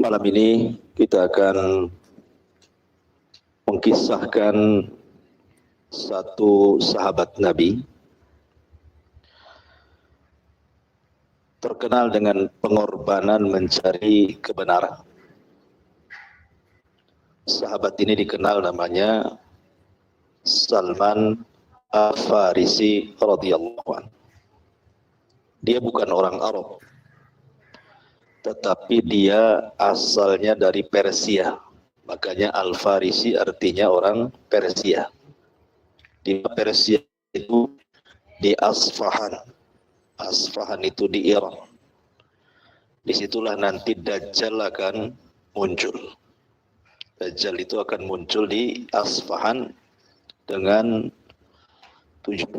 Malam ini kita akan mengkisahkan satu sahabat Nabi terkenal dengan pengorbanan mencari kebenaran. Sahabat ini dikenal namanya Salman Al-Farisi radhiyallahu anhu. Dia bukan orang Arab, tetapi dia asalnya dari Persia. Makanya Al-Farisi artinya orang Persia. Di Persia itu di Asfahan. Asfahan itu di Iran. Disitulah nanti Dajjal akan muncul. Dajjal itu akan muncul di Asfahan dengan 70.000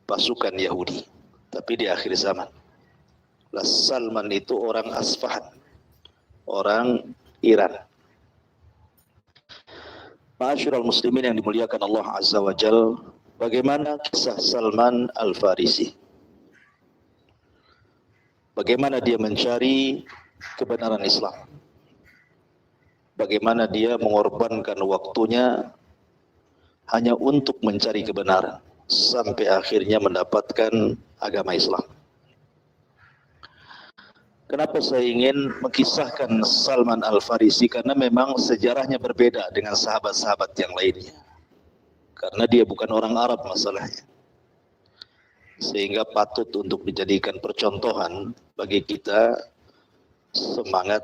pasukan Yahudi. Tapi di akhir zaman. Salman itu orang Asfahan, orang Iran. Ma'asyiral muslimin yang dimuliakan Allah Azza wa Jal, bagaimana kisah Salman Al-Farisi? Bagaimana dia mencari kebenaran Islam? Bagaimana dia mengorbankan waktunya hanya untuk mencari kebenaran sampai akhirnya mendapatkan agama Islam. Kenapa saya ingin mengkisahkan Salman Al-Farisi? Karena memang sejarahnya berbeda dengan sahabat-sahabat yang lainnya. Karena dia bukan orang Arab masalahnya. Sehingga patut untuk dijadikan percontohan bagi kita semangat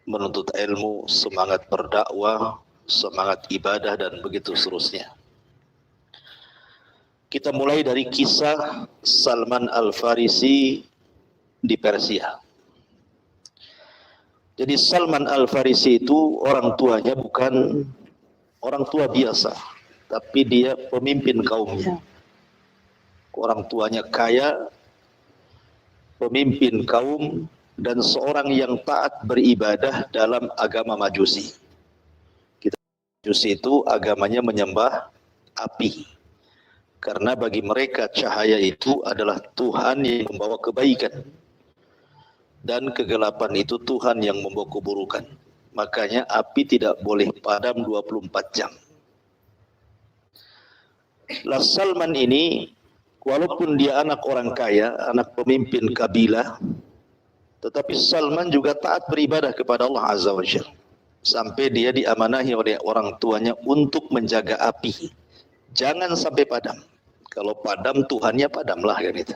menuntut ilmu, semangat berdakwah, semangat ibadah dan begitu seterusnya. Kita mulai dari kisah Salman Al-Farisi di Persia. Jadi Salman Al-Farisi itu orang tuanya bukan orang tua biasa, tapi dia pemimpin kaumnya. Orang tuanya kaya, pemimpin kaum, dan seorang yang taat beribadah dalam agama Majusi. Majusi itu agamanya menyembah api. Karena bagi mereka cahaya itu adalah Tuhan yang membawa kebaikan. Dan kegelapan itu Tuhan yang membawa keburukan. Makanya api tidak boleh padam 24 jam. Salman ini, walaupun dia anak orang kaya, anak pemimpin kabilah, tetapi Salman juga taat beribadah kepada Allah Azza wa Jalla. Sampai dia diamanahi oleh orang tuanya untuk menjaga api. Jangan sampai padam. Kalau padam, Tuhannya padamlah kan itu.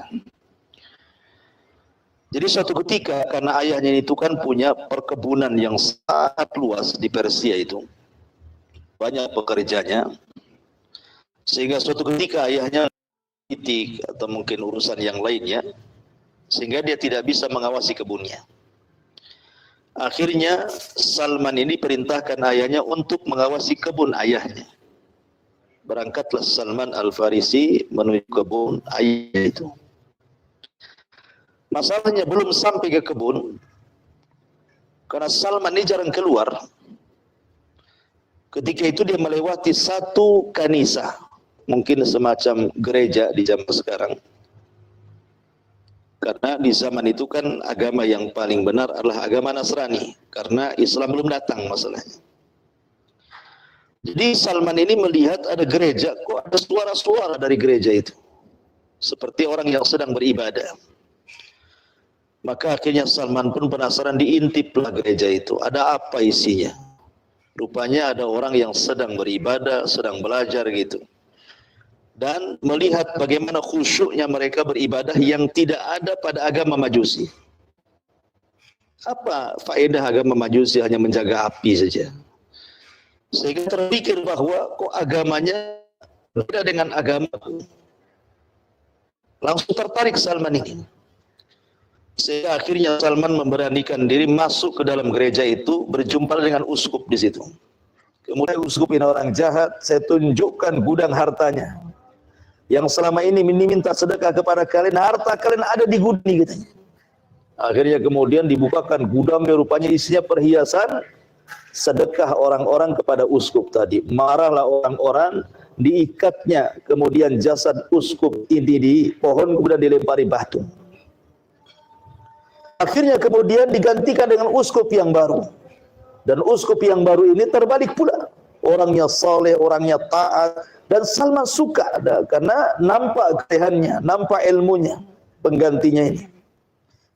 Jadi suatu ketika, karena ayahnya itu kan punya perkebunan yang sangat luas di Persia itu. Banyak pekerjanya. Sehingga suatu ketika ayahnya politik atau mungkin urusan yang lainnya. Sehingga dia tidak bisa mengawasi kebunnya. Akhirnya Salman ini perintahkan ayahnya untuk mengawasi kebun ayahnya. Berangkatlah Salman Al-Farisi menuju kebun ayahnya itu. Masalahnya belum sampai ke kebun, karena Salman ini jarang keluar. Ketika itu dia melewati satu kanisa, mungkin semacam gereja di zaman sekarang. Karena di zaman itu kan agama yang paling benar adalah agama Nasrani, karena Islam belum datang masalahnya. Jadi Salman ini melihat ada gereja, kok ada suara-suara dari gereja itu. Seperti orang yang sedang beribadah. Maka akhirnya Salman pun penasaran, diintiplah gereja itu. Ada apa isinya? Rupanya ada orang yang sedang beribadah, sedang belajar gitu. Dan melihat bagaimana khusyuknya mereka beribadah yang tidak ada pada agama Majusi. Apa faedah agama Majusi hanya menjaga api saja? Sehingga terpikir bahwa kok agamanya berbeda dengan agama. Langsung tertarik Salman ini. Sehingga akhirnya Salman memberanikan diri masuk ke dalam gereja itu, berjumpa dengan uskup di situ. Kemudian uskup ini orang jahat, saya tunjukkan gudang hartanya. Yang selama ini minta sedekah kepada kalian, harta kalian ada di gudang ini, katanya. Akhirnya kemudian dibukakan gudangnya, rupanya isinya perhiasan sedekah orang-orang kepada uskup tadi. Marahlah orang-orang, diikatnya kemudian jasad uskup ini di pohon, kemudian dilempari batu. Akhirnya kemudian digantikan dengan uskup yang baru. Dan uskup yang baru ini terbalik pula. Orangnya saleh, orangnya taat, dan Salman suka karena nampak ketehannya, nampak ilmunya penggantinya ini.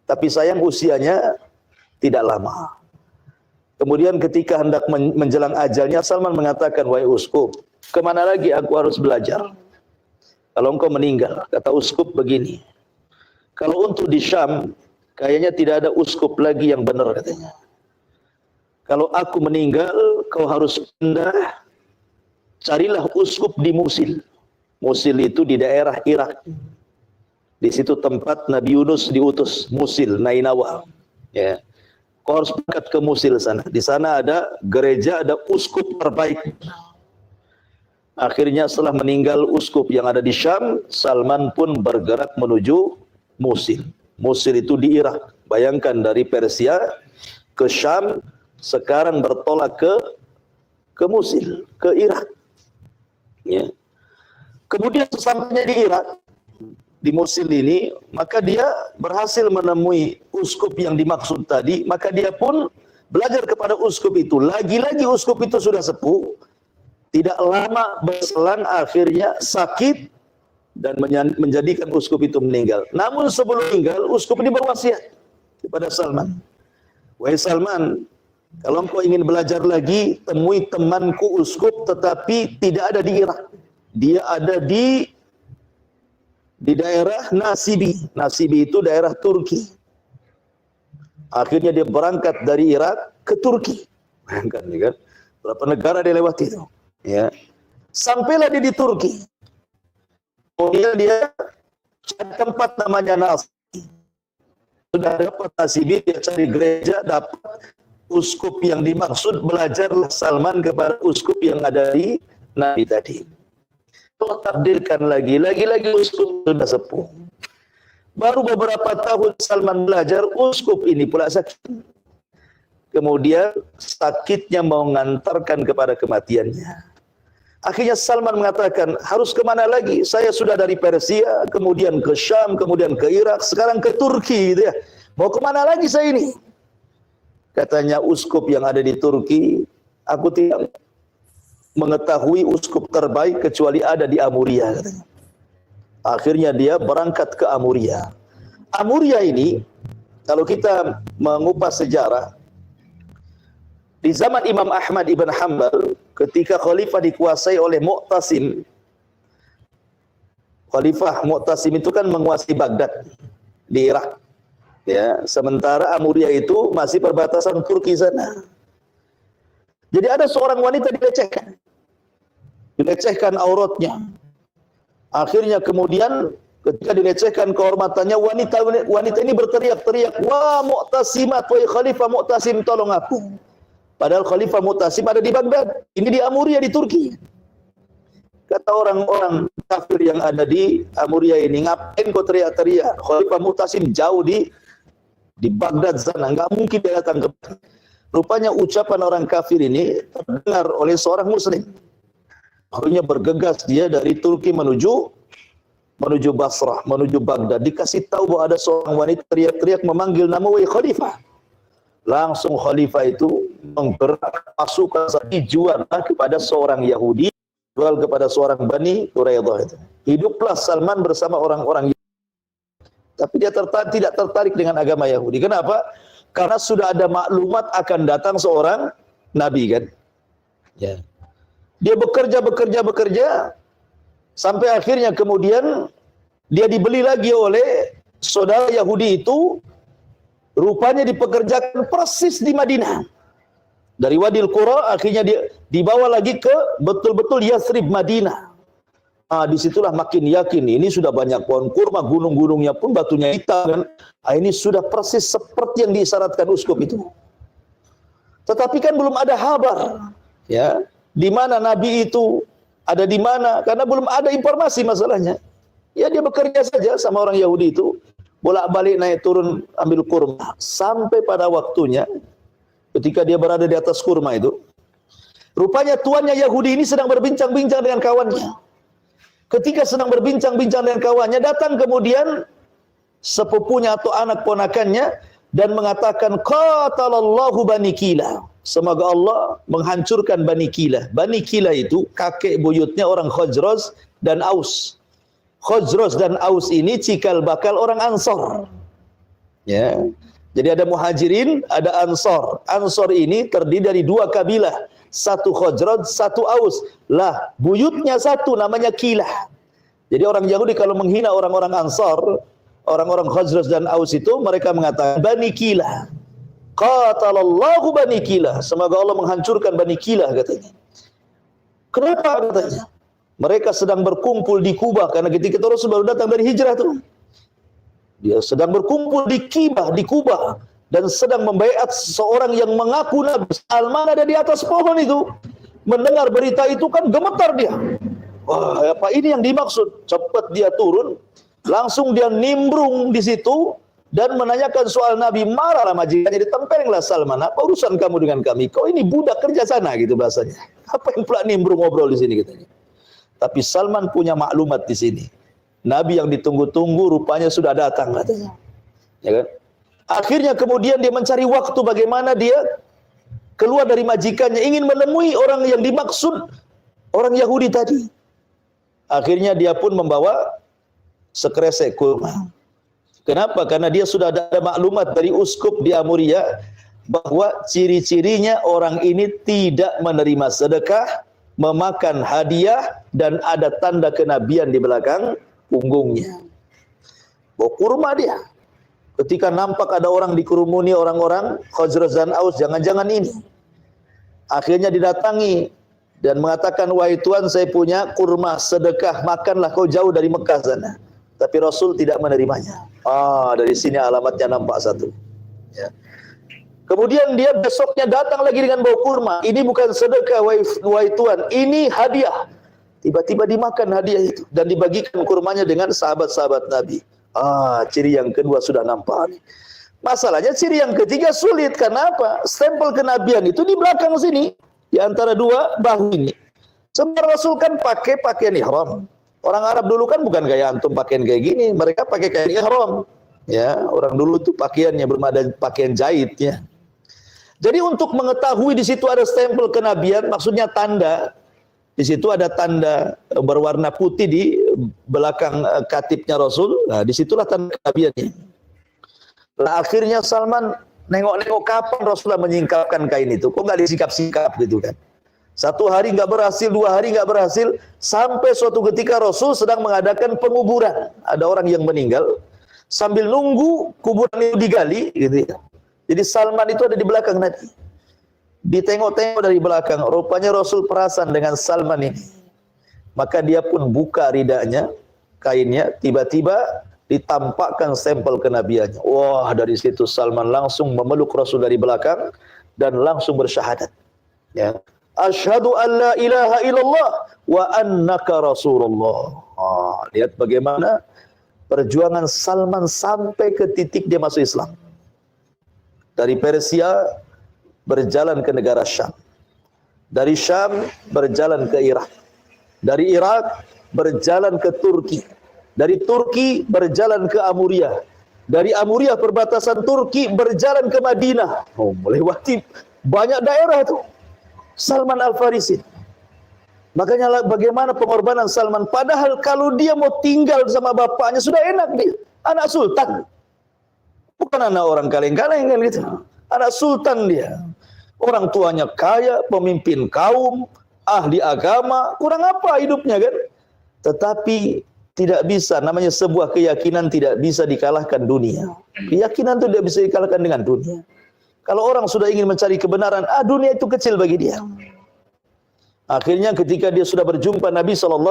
Tapi sayang usianya tidak lama. Kemudian ketika hendak menjelang ajalnya, Salman mengatakan, "Wahai uskup, kemana lagi aku harus belajar? Kalau engkau meninggal," kata uskup begini, "kalau untuk di Syam, kayaknya tidak ada uskup lagi yang benar," katanya. "Kalau aku meninggal, kau harus pindah, carilah uskup di Musil." Musil itu di daerah Irak. Di situ tempat Nabi Yunus diutus, Musil, Nainawa. Ya. Kau harus berangkat ke Musil sana. Di sana ada gereja, ada uskup terbaik. Akhirnya setelah meninggal uskup yang ada di Syam, Salman pun bergerak menuju Musil. Musil itu di Irak. Bayangkan dari Persia ke Syam, sekarang bertolak ke Musil, ke Irak. Ya. Kemudian sesampainya di Irak, di Musil ini, maka dia berhasil menemui uskup yang dimaksud tadi, maka dia pun belajar kepada uskup itu. Lagi-lagi uskup itu sudah sepuh, tidak lama berselang akhirnya sakit dan menjadikan uskup itu meninggal. Namun sebelum meninggal, uskup ini berwasiat kepada Salman, "Wahai Salman, kalau engkau ingin belajar lagi, temui temanku uskup, tetapi tidak ada di Irak. Dia ada di daerah Nasibi. Nasibi itu daerah Turki." Akhirnya dia berangkat dari Irak ke Turki. Bayangkan, kan? Berapa negara dia lewati itu. Ya. Sampailah dia di Turki. Kemudian dia cari tempat namanya Nasibi. Sudah dapat Nasibi, dia cari gereja, dapat uskup yang dimaksud, belajarlah Salman kepada uskup yang ada di Nabi tadi. Allah takdirkan lagi uskup sudah sepuh. Baru beberapa tahun Salman belajar, uskup ini pula sakit. Kemudian sakitnya mau mengantarkan kepada kematiannya. Akhirnya Salman mengatakan, "Harus kemana lagi? Saya sudah dari Persia, kemudian ke Syam, kemudian ke Irak, sekarang ke Turki." Gitu ya. Mau kemana lagi saya ini? Katanya, "Uskup yang ada di Turki, aku tidak mengetahui uskup terbaik kecuali ada di Amuria." Katanya. Akhirnya dia berangkat ke Amuria. Amuria ini, kalau kita mengupas sejarah, di zaman Imam Ahmad ibn Hanbal, ketika khalifah dikuasai oleh Mu'tasim. Khalifah Mu'tasim itu kan menguasai Baghdad di Irak. Ya, sementara Amuria itu masih perbatasan Turki sana. Jadi ada seorang wanita dilecehkan auratnya. Akhirnya kemudian ketika dilecehkan kehormatannya, wanita ini berteriak-teriak, "Wah Mu'tasimat, wahai Khalifah Mu'tasim, tolong aku." Padahal Khalifah Mu'tasim ada di Baghdad, ini di Amuria di Turki. Kata orang-orang kafir yang ada di Amuria ini, "Ngapain kau teriak-teriak? Khalifah Mu'tasim jauh di Baghdad sana, nggak mungkin dia datang ke." Rupanya ucapan orang kafir ini terdengar oleh seorang muslim. Akhirnya bergegas dia dari Turki menuju Basrah, menuju Baghdad. Dikasih tahu bahwa ada seorang wanita teriak-teriak memanggil nama, "Wahai Khalifah." Langsung Khalifah itu menggerak pasukan jual kepada seorang Yahudi, jual kepada seorang Bani Quraidah itu. Hiduplah Salman bersama orang-orang Yahudi. Tapi dia tidak tertarik dengan agama Yahudi. Kenapa? Karena sudah ada maklumat akan datang seorang nabi, kan? Ya. Dia bekerja sampai akhirnya kemudian dia dibeli lagi oleh saudara Yahudi itu. Rupanya dipekerjakan persis di Madinah. Dari Wadil Qura akhirnya dia dibawa lagi ke betul-betul Yathrib, Madinah. Disitulah makin yakin, ini sudah banyak pohon kurma, gunung-gunungnya pun batunya hitam, kan? Ini sudah persis seperti yang disyaratkan uskup itu. Tetapi kan belum ada kabar, ya, di mana Nabi itu ada di mana, karena belum ada informasi masalahnya. Ya dia bekerja saja sama orang Yahudi itu, bolak-balik naik turun ambil kurma, sampai pada waktunya ketika dia berada di atas kurma itu, rupanya tuannya Yahudi ini sedang berbincang-bincang dengan kawannya. Ketika sedang berbincang-bincang dengan kawannya, datang kemudian sepupunya atau anak ponakannya dan mengatakan qatalallahu Bani Kila. Semoga Allah menghancurkan Bani Kila. Bani Kila itu kakek buyutnya orang Khazraj dan Aus. Khazraj dan Aus ini cikal bakal orang Ansor. Ya. Jadi ada Muhajirin, ada Ansor. Ansor ini terdiri dari dua kabilah. Satu Khazraj, satu Aus. Lah, buyutnya satu namanya Kilah. Jadi orang Yahudi kalau menghina orang-orang Ansor, orang-orang Khazraj dan Aus itu, mereka mengatakan Bani Kilah. Qatalallahu Bani Kilah. Semoga Allah menghancurkan Bani Kilah, katanya. Kenapa, katanya? Mereka sedang berkumpul di Kubah, karena ketika itu Rasul baru datang dari hijrah tuh. Dia sedang berkumpul di Kubah, dan sedang membaiat seorang yang mengaku Nabi. Salman ada di atas pohon itu. Mendengar berita itu kan gemetar dia. Wah, apa ini yang dimaksud? Cepat dia turun, langsung dia nimbrung di situ dan menanyakan soal Nabi. Marahlah majikannya, ditempelinglah Salman. Apa urusan kamu dengan kami? Kau ini budak kerja sana, gitu bahasanya. Apa yang pula nimbrung ngobrol di sini, katanya. Tapi Salman punya maklumat di sini. Nabi yang ditunggu-tunggu rupanya sudah datang, katanya. Ya kan? Akhirnya kemudian dia mencari waktu bagaimana dia keluar dari majikannya, ingin menemui orang yang dimaksud orang Yahudi tadi. Akhirnya dia pun membawa sekresek kurma. Kenapa? Karena dia sudah ada maklumat dari uskup di Amuria bahwa ciri-cirinya orang ini tidak menerima sedekah, memakan hadiah, dan ada tanda kenabian di belakang punggungnya. Bawa kurma dia. Ketika nampak ada orang dikerumuni orang-orang Khazraj dan Aus, jangan-jangan ini. Akhirnya didatangi dan mengatakan, wahai Tuan, saya punya kurma sedekah, makanlah kau jauh dari Mekah sana. Tapi Rasul tidak menerimanya. Dari sini alamatnya nampak satu. Ya. Kemudian dia besoknya datang lagi dengan bawa kurma. Ini bukan sedekah, wahai Tuan, ini hadiah. Tiba-tiba dimakan hadiah itu dan dibagikan kurmanya dengan sahabat-sahabat Nabi. Ciri yang kedua sudah nampak. Masalahnya ciri yang ketiga sulit. Kenapa? Stempel kenabian itu di belakang sini, di antara dua bahu ini. Sebenarnya Rasul kan pakai pakaian ihram. Orang Arab dulu kan bukan gaya antum pakaian kayak gini, mereka pakai kain ihram. Ya, orang dulu tuh pakaiannya belum ada pakaian jahit ya. Jadi untuk mengetahui di situ ada stempel kenabian, maksudnya tanda. Di situ ada tanda berwarna putih di belakang katibnya Rasul. Nah, disitulah tanda kenabiannya. Nah, akhirnya Salman nengok-nengok kapan Rasulullah menyingkapkan kain itu. Kok nggak disikap-sikap gitu kan? Satu hari nggak berhasil, 2 hari nggak berhasil, sampai suatu ketika Rasul sedang mengadakan penguburan. Ada orang yang meninggal, sambil nunggu kuburan itu digali, gitu ya. Jadi Salman itu ada di belakang Nabi. Ditengok-tengok dari belakang, rupanya Rasul perasan dengan Salman ini. Maka dia pun buka ridanya, kainnya, tiba-tiba ditampakkan stempel kenabiannya. Wah, dari situ Salman langsung memeluk Rasul dari belakang dan langsung bersyahadat. Ya. Asyhadu an la ilaha illallah wa annaka Rasulullah. Lihat bagaimana perjuangan Salman sampai ke titik dia masuk Islam. Dari Persia berjalan ke negara Syam. Dari Syam berjalan ke Irak. Dari Irak berjalan ke Turki. Dari Turki berjalan ke Amuria. Dari Amuria perbatasan Turki berjalan ke Madinah. Melewati banyak daerah tuh. Salman Al-Farisi. Makanya bagaimana pengorbanan Salman. Padahal kalau dia mau tinggal sama bapaknya sudah enak dia. Anak sultan. Bukan anak orang kaleng-kaleng kan gitu. Anak sultan dia. Orang tuanya kaya, pemimpin kaum, ahli agama. Kurang apa hidupnya kan? Tetapi tidak bisa, namanya sebuah keyakinan tidak bisa dikalahkan dunia. Keyakinan itu tidak bisa dikalahkan dengan dunia. Kalau orang sudah ingin mencari kebenaran, dunia itu kecil bagi dia. Akhirnya ketika dia sudah berjumpa Nabi SAW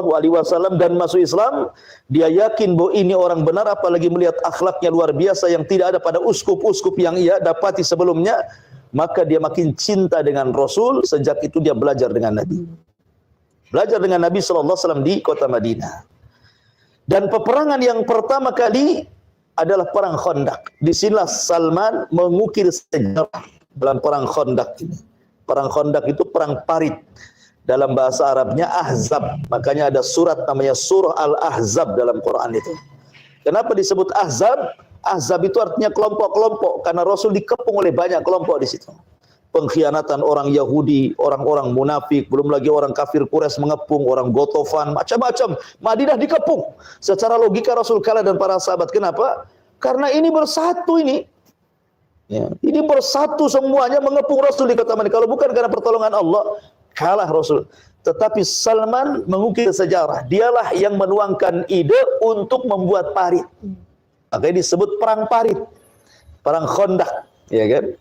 dan masuk Islam, dia yakin bahwa ini orang benar, apalagi melihat akhlaknya luar biasa yang tidak ada pada uskup-uskup yang ia dapati sebelumnya. Maka dia makin cinta dengan Rasul. Sejak itu dia belajar dengan Nabi. Belajar dengan Nabi SAW di kota Madinah. Dan peperangan yang pertama kali adalah perang Khandaq. Disinilah Salman mengukir sejarah dalam perang Khandaq ini. Perang Khandaq itu perang parit. Dalam bahasa Arabnya Ahzab. Makanya ada surat namanya Surah Al-Ahzab dalam Quran itu. Kenapa disebut Ahzab? Ahzab itu artinya kelompok-kelompok karena Rasul dikepung oleh banyak kelompok di situ. Pengkhianatan orang Yahudi, orang-orang munafik, belum lagi orang kafir Quraisy mengepung, orang Gotofan, macam-macam. Madinah dikepung. Secara logika Rasul kalah dan para sahabat. Kenapa? Karena ini bersatu ini. Ya, ini bersatu semuanya mengepung Rasul di kota Madinah. Kalau bukan karena pertolongan Allah, kalah Rasul. Tetapi Salman mengukir sejarah. Dialah yang menuangkan ide untuk membuat parit. Makanya disebut perang parit, perang Khandaq, ya kan?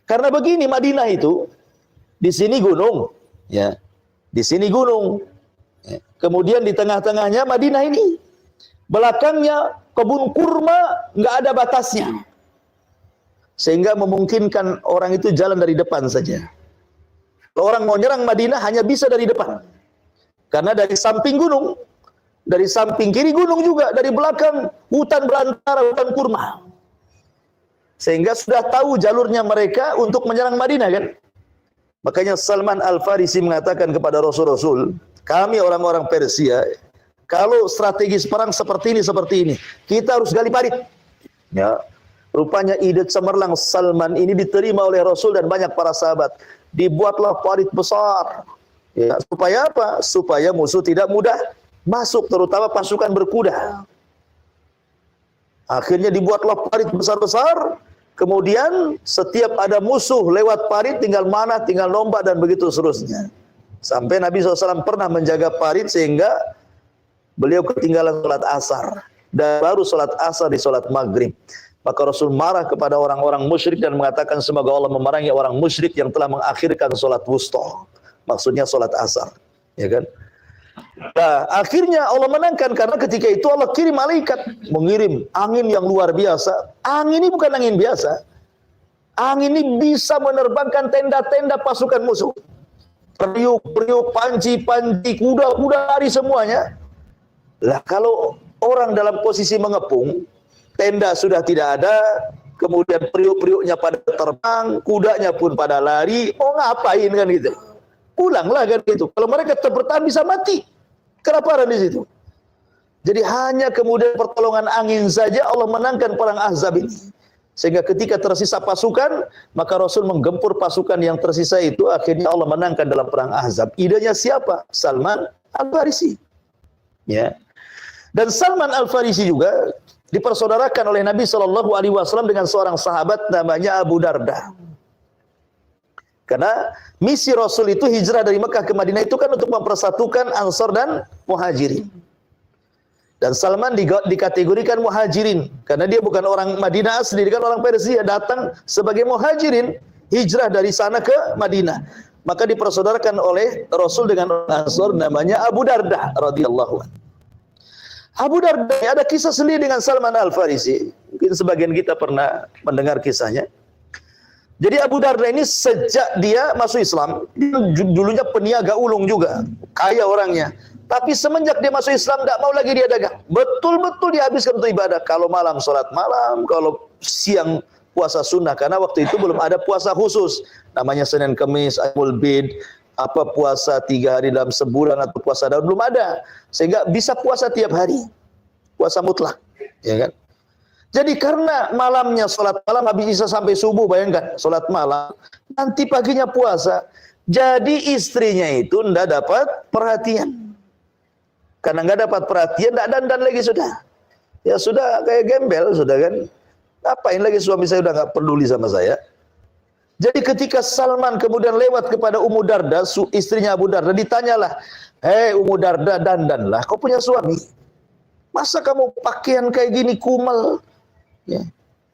Karena begini, Madinah itu di sini gunung, ya, di sini gunung. Ya. Kemudian di tengah-tengahnya Madinah ini, belakangnya kebun kurma, nggak ada batasnya, sehingga memungkinkan orang itu jalan dari depan saja. Kalau orang mau nyerang Madinah hanya bisa dari depan, karena dari samping gunung, dari samping kiri gunung juga, dari belakang hutan belantara, hutan kurma. Sehingga sudah tahu jalurnya mereka untuk menyerang Madinah kan. Makanya Salman Al-Farisi mengatakan kepada Rasul-Rasul, kami orang-orang Persia, kalau strategis perang seperti ini, kita harus gali parit. Ya, rupanya ide cemerlang Salman ini diterima oleh Rasul dan banyak para sahabat. Dibuatlah parit besar. Ya, supaya apa? Supaya musuh tidak mudah masuk, terutama pasukan berkuda. Akhirnya dibuatlah parit besar-besar. Kemudian setiap ada musuh lewat parit, tinggal mana, tinggal nombak dan begitu seterusnya. Sampai Nabi SAW pernah menjaga parit sehingga beliau ketinggalan sholat asar. Dan baru sholat asar di sholat maghrib. Maka Rasul marah kepada orang-orang musyrik dan mengatakan semoga Allah memerangi orang musyrik yang telah mengakhirkan sholat wusta. Maksudnya sholat asar. Ya kan? Nah, akhirnya Allah menangkan karena ketika itu Allah kirim malaikat, mengirim angin yang luar biasa. Angin ini bukan angin biasa. Angin ini bisa menerbangkan tenda-tenda pasukan musuh. Periuk-periuk, panci-panci, kuda-kuda lari semuanya. Lah kalau orang dalam posisi mengepung, tenda sudah tidak ada, kemudian periuk-periuknya pada terbang, kudanya pun pada lari, mau ngapain kan gitu? Pulanglah kan gitu. Kalau mereka tetap bertahan bisa mati. Kelaparan di situ. Jadi hanya kemudian pertolongan angin saja Allah menangkan perang Ahzab ini. Sehingga ketika tersisa pasukan, maka Rasul menggempur pasukan yang tersisa itu, akhirnya Allah menangkan dalam perang Ahzab. Idenya siapa? Salman Al-Farisi. Ya. Dan Salman Al-Farisi juga dipersaudarakan oleh Nabi SAW dengan seorang sahabat namanya Abu Darda. Karena misi Rasul itu hijrah dari Mekah ke Madinah itu kan untuk mempersatukan Ansor dan Muhajirin. Dan Salman dikategorikan Muhajirin karena dia bukan orang Madinah asli, dia kan orang Persia, datang sebagai Muhajirin, hijrah dari sana ke Madinah. Maka dipersaudarakan oleh Rasul dengan orang Ansor namanya Abu Darda radhiyallahu anhu. Abu Darda ada kisah sendiri dengan Salman Al-Farisi. Mungkin sebagian kita pernah mendengar kisahnya. Jadi Abu Darda ini sejak dia masuk Islam, dulunya peniaga ulung juga, kaya orangnya. Tapi semenjak dia masuk Islam, tidak mau lagi dia dagang. Betul-betul dihabiskan untuk ibadah. Kalau malam sholat malam, kalau siang puasa sunnah. Karena waktu itu belum ada puasa khusus. Namanya Senin Kemis, Ayyamul Bid, apa puasa 3 hari dalam sebulan atau puasa daun, belum ada. Sehingga bisa puasa tiap hari. Puasa mutlak. Ya kan? Jadi karena malamnya sholat malam habis isya sampai subuh, bayangkan sholat malam, nanti paginya puasa. Jadi istrinya itu tidak dapat perhatian. Karena nggak dapat perhatian, tidak dandan lagi sudah. Ya sudah kayak gembel sudah kan. Ngapain lagi suami saya udah nggak peduli sama saya. Jadi ketika Salman kemudian lewat kepada Ummu Darda, istrinya Abu Darda, ditanyalah, hei Ummu Darda, dandanlah, kau punya suami. Masa kamu pakaian kayak gini kumel? Ya.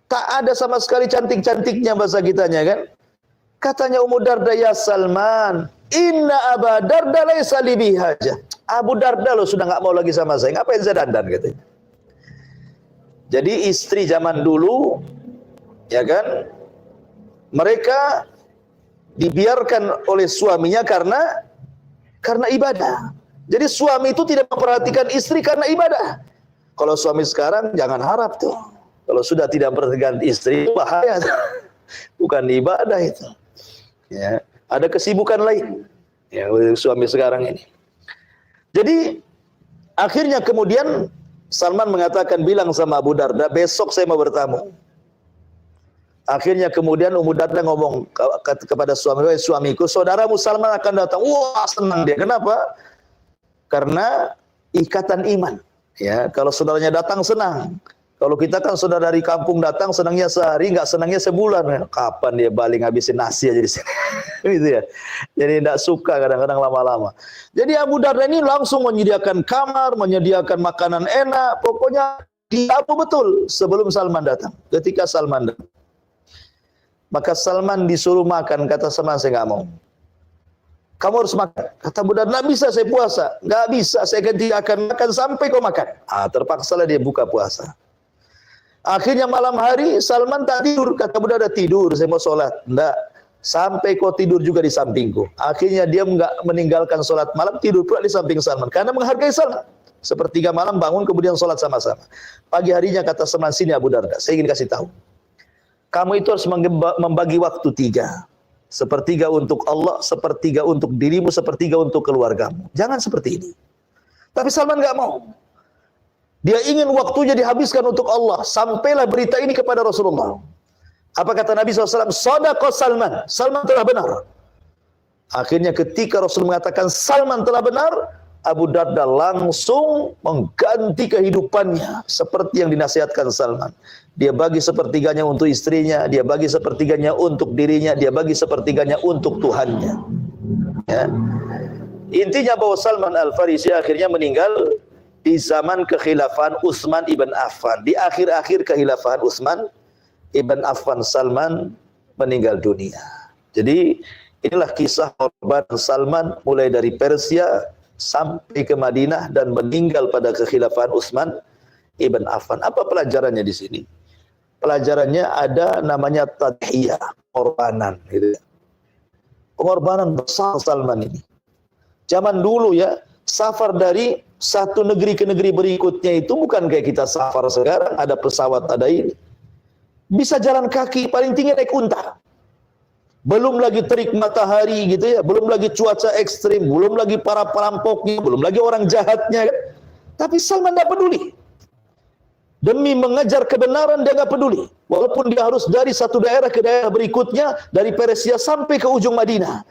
Tak ada sama sekali cantik-cantiknya bahasa kitanya kan. Katanya Ummu Darda, ya Salman, inna Aba Darda laisa li bihaja. Abu Darda lo sudah nggak mau lagi sama saya, ngapain saya dandan katanya. Jadi istri zaman dulu, ya kan, mereka dibiarkan oleh suaminya karena ibadah. Jadi suami itu tidak memperhatikan istri karena ibadah. Kalau suami sekarang jangan harap tuh. Kalau sudah tidak memperhatikan istri, bahaya. Bukan ibadah itu. Ya, ada kesibukan lain. Ya, suami sekarang ini. Jadi akhirnya kemudian Salman mengatakan, bilang sama Abu Darda, besok saya mau bertamu. Akhirnya kemudian Ummu Darda ngomong kepada suamiku, saudaramu Salman akan datang. Wah, senang dia. Kenapa? Karena ikatan iman. Ya, kalau saudaranya datang senang. Kalau kita kan saudara dari kampung datang senangnya sehari, nggak senangnya sebulan. Kapan dia balik ngabisin nasi aja di sini? Gitu ya. Jadi tidak suka kadang-kadang lama-lama. Jadi Abu Darda ini langsung menyediakan kamar, menyediakan makanan enak. Pokoknya dia betul sebelum Salman datang. Ketika Salman datang, maka Salman disuruh makan. Kata Salman, saya nggak mau. Kamu harus makan. Kata Abu Darda, nggak bisa saya puasa. Nggak bisa, saya tidak akan makan sampai kau makan. Terpaksalah dia buka puasa. Akhirnya malam hari Salman tak tidur. Kata Abu Darda, tidur, saya mau sholat. Enggak, sampai kau tidur juga di sampingku. Akhirnya dia enggak meninggalkan sholat malam, tidur pula di samping Salman. Karena menghargai Salman. Sepertiga malam bangun kemudian sholat sama-sama. Pagi harinya kata Salman, sini Abu Darda, saya ingin kasih tahu. Kamu itu harus membagi waktu 3. Sepertiga untuk Allah, sepertiga untuk dirimu, sepertiga untuk keluargamu. Jangan seperti ini. Tapi Salman enggak mau. Dia ingin waktunya dihabiskan untuk Allah. Sampailah berita ini kepada Rasulullah. Apa kata Nabi SAW? Shadaqa Salman. Salman telah benar. Akhirnya ketika Rasul mengatakan Salman telah benar, Abu Darda langsung mengganti kehidupannya seperti yang dinasihatkan Salman. Dia bagi sepertiganya untuk istrinya, dia bagi sepertiganya untuk dirinya, dia bagi sepertiganya untuk Tuhannya. Ya. Intinya bahwa Salman Al-Farisi akhirnya meninggal di zaman kekhilafahan Utsman ibn Affan. Di akhir-akhir kekhilafahan Utsman ibn Affan, Salman meninggal dunia. Jadi inilah kisah korban Salman mulai dari Persia sampai ke Madinah dan meninggal pada kekhilafahan Utsman ibn Affan. Apa pelajarannya di sini? Pelajarannya ada namanya tadhiyah, pengorbanan gitu. Pengorbanan besar Salman ini. Zaman dulu ya, safar dari satu negeri ke negeri berikutnya itu bukan kayak kita safar sekarang, ada pesawat, ada ini. Bisa jalan kaki, paling tinggi naik unta. Belum lagi terik matahari gitu ya, belum lagi cuaca ekstrim, belum lagi para perampoknya, belum lagi orang jahatnya. Tapi Salman tidak peduli. Demi mengejar kebenaran dia nggak peduli. Walaupun dia harus dari satu daerah ke daerah berikutnya, dari Persia sampai ke ujung Madinah.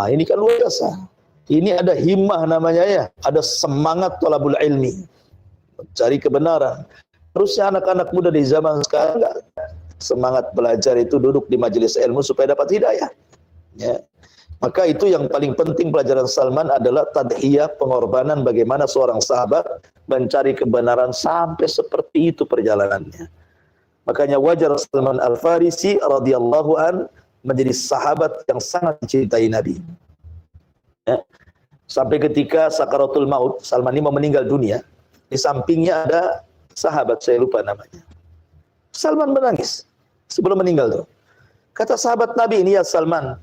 Ini kan luar biasa. Ini ada himmah namanya ya, ada semangat thalabul ilmi, cari kebenaran. Harusnya anak-anak muda di zaman sekarang enggak semangat belajar itu duduk di majelis ilmu supaya dapat hidayah. Ya. Maka itu yang paling penting pelajaran Salman adalah tadhiyah, pengorbanan bagaimana seorang sahabat mencari kebenaran sampai seperti itu perjalanannya. Makanya wajar Salman Al-Farisi radhiyallahu an menjadi sahabat yang sangat dicintai Nabi. Ya. Sampai ketika sakaratul maut, Salman ini mau meninggal dunia, di sampingnya ada sahabat, saya lupa namanya. Salman menangis sebelum meninggal tuh. Kata sahabat Nabi ini, ya Salman,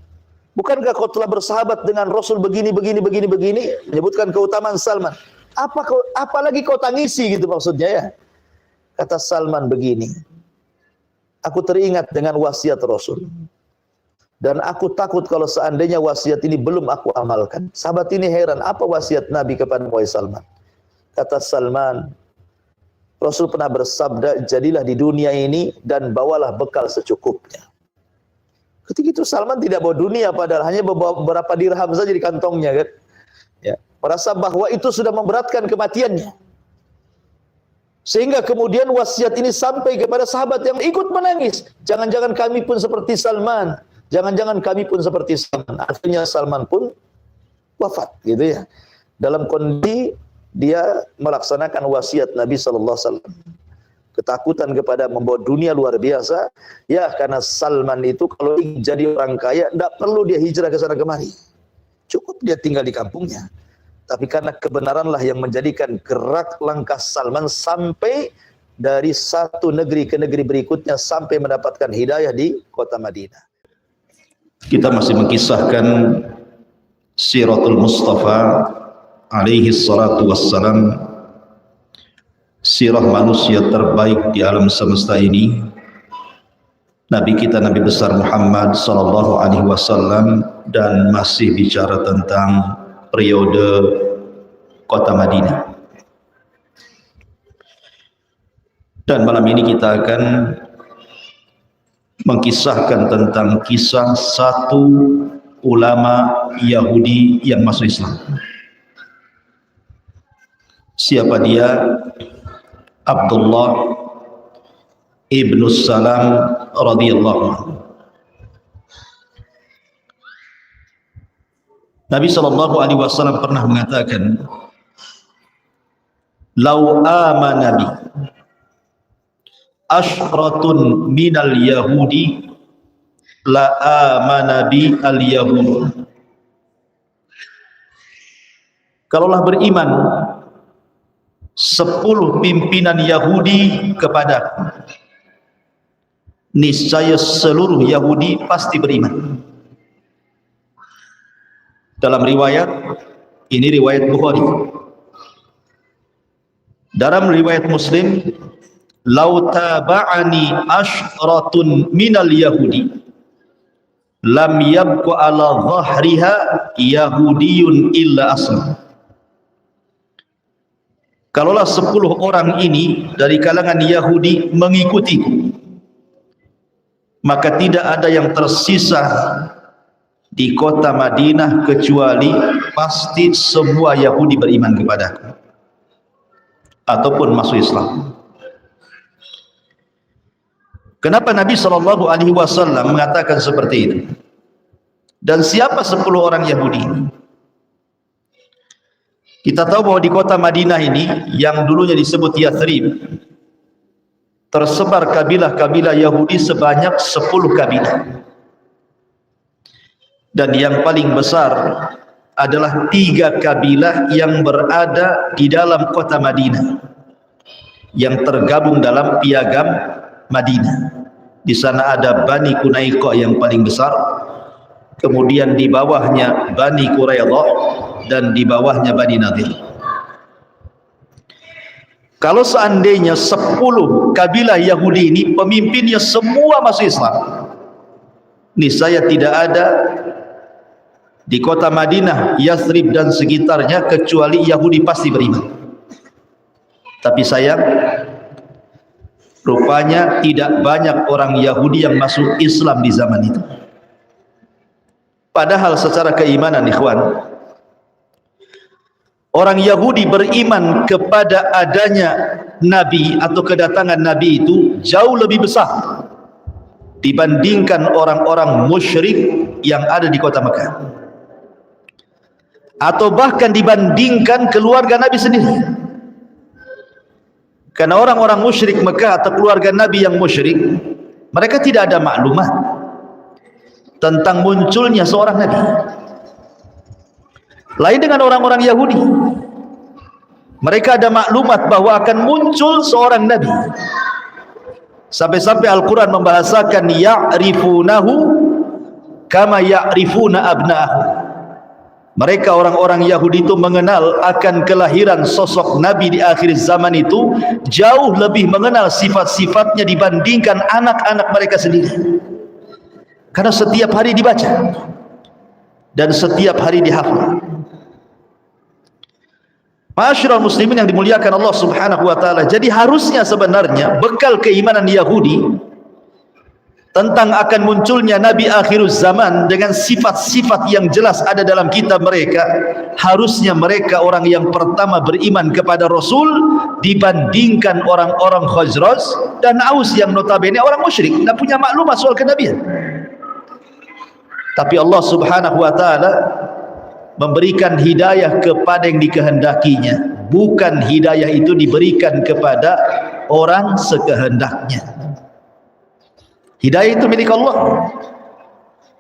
bukankah kau telah bersahabat dengan Rasul begini, menyebutkan keutamaan Salman. Apalagi kau tangisi gitu maksudnya ya. Kata Salman begini, aku teringat dengan wasiat Rasul. Dan aku takut kalau seandainya wasiat ini belum aku amalkan. Sahabat ini heran, apa wasiat Nabi kepada Salman? Kata Salman, Rasul pernah bersabda, jadilah di dunia ini dan bawalah bekal secukupnya. Ketika itu Salman tidak bawa dunia, padahal hanya bawa beberapa dirham saja di kantongnya kan. Ya, merasa bahwa itu sudah memberatkan kematiannya. Sehingga kemudian wasiat ini sampai kepada sahabat yang ikut menangis. Jangan-jangan kami pun seperti Salman. Jangan-jangan kami pun seperti Salman. Akhirnya Salman pun wafat, gitu ya. Dalam kondisi dia melaksanakan wasiat Nabi SAW. Ketakutan kepada membawa dunia luar biasa. Ya, karena Salman itu kalau ingin jadi orang kaya, tidak perlu dia hijrah ke sana kemari. Cukup dia tinggal di kampungnya. Tapi karena kebenaranlah yang menjadikan gerak langkah Salman sampai dari satu negeri ke negeri berikutnya sampai mendapatkan hidayah di kota Madinah. Kita masih mengisahkan Siratul Mustafa alaihi salatu wassalam, sirah manusia terbaik di alam semesta ini, Nabi kita, Nabi besar Muhammad sallallahu alaihi wasallam, dan masih bicara tentang periode kota Madinah. Dan malam ini kita akan mengkisahkan tentang kisah satu ulama Yahudi yang masuk Islam. Siapa dia? Abdullah ibnu Salam radhiyallahu anhu. Nabi SAW pernah mengatakan, "Lau amana bi ashratun minal yahudi la amana bi al yahud." Kalaulah beriman 10 pimpinan Yahudi kepadaku, niscaya seluruh Yahudi pasti beriman. Dalam riwayat, ini riwayat Bukhari. Dalam riwayat Muslim, "Lau taba'ani ashratun minal yahudi lam yabqa ala dhahriha yahudiyun illa aslam." Kalaulah 10 orang ini dari kalangan Yahudi mengikutiku, maka tidak ada yang tersisa di kota Madinah kecuali pasti semua Yahudi beriman kepadaku ataupun masuk Islam. Kenapa Nabi SAW mengatakan seperti itu? Dan siapa 10 orang Yahudi ini? Kita tahu bahwa di kota Madinah ini yang dulunya disebut Yathrib, tersebar kabilah-kabilah Yahudi sebanyak 10 kabilah. Dan yang paling besar adalah 3 kabilah yang berada di dalam kota Madinah, yang tergabung dalam piagam Madinah. Di sana ada Bani Qunaiqah yang paling besar, kemudian di bawahnya Bani Quraidah, dan di bawahnya Bani Nadir. Kalau seandainya 10 kabilah Yahudi ini pemimpinnya semua masuk Islam, niscaya tidak ada di kota Madinah, Yathrib dan sekitarnya kecuali Yahudi pasti beriman. Tapi sayang, rupanya tidak banyak orang Yahudi yang masuk Islam di zaman itu. Padahal secara keimanan, ikhwan, orang Yahudi beriman kepada adanya Nabi atau kedatangan Nabi itu jauh lebih besar dibandingkan orang-orang musyrik yang ada di kota Mekah, atau bahkan dibandingkan keluarga Nabi sendiri. Karena orang-orang musyrik Mekah atau keluarga Nabi yang musyrik, mereka tidak ada maklumat tentang munculnya seorang Nabi. Lain dengan orang-orang Yahudi, mereka ada maklumat bahwa akan muncul seorang Nabi. Sampai-sampai Al-Quran membahasakan ya'rifunahu kama ya'rifuna abna'ahu. Mereka orang-orang Yahudi itu mengenal akan kelahiran sosok Nabi di akhir zaman itu, jauh lebih mengenal sifat-sifatnya dibandingkan anak-anak mereka sendiri. Karena setiap hari dibaca dan setiap hari dihafal. Ma'asyiral muslimin yang dimuliakan Allah Subhanahu wa taala. Jadi harusnya sebenarnya bekal keimanan Yahudi tentang akan munculnya Nabi akhiruz zaman dengan sifat-sifat yang jelas ada dalam kitab mereka, harusnya mereka orang yang pertama beriman kepada Rasul dibandingkan orang-orang Khazraj dan Aus yang notabene orang musyrik, tidak punya maklumat soal kenabian. Tapi Allah Subhanahu wa taala memberikan hidayah kepada yang dikehendakinya, bukan hidayah itu diberikan kepada orang sekehendaknya. Hidayah itu milik Allah.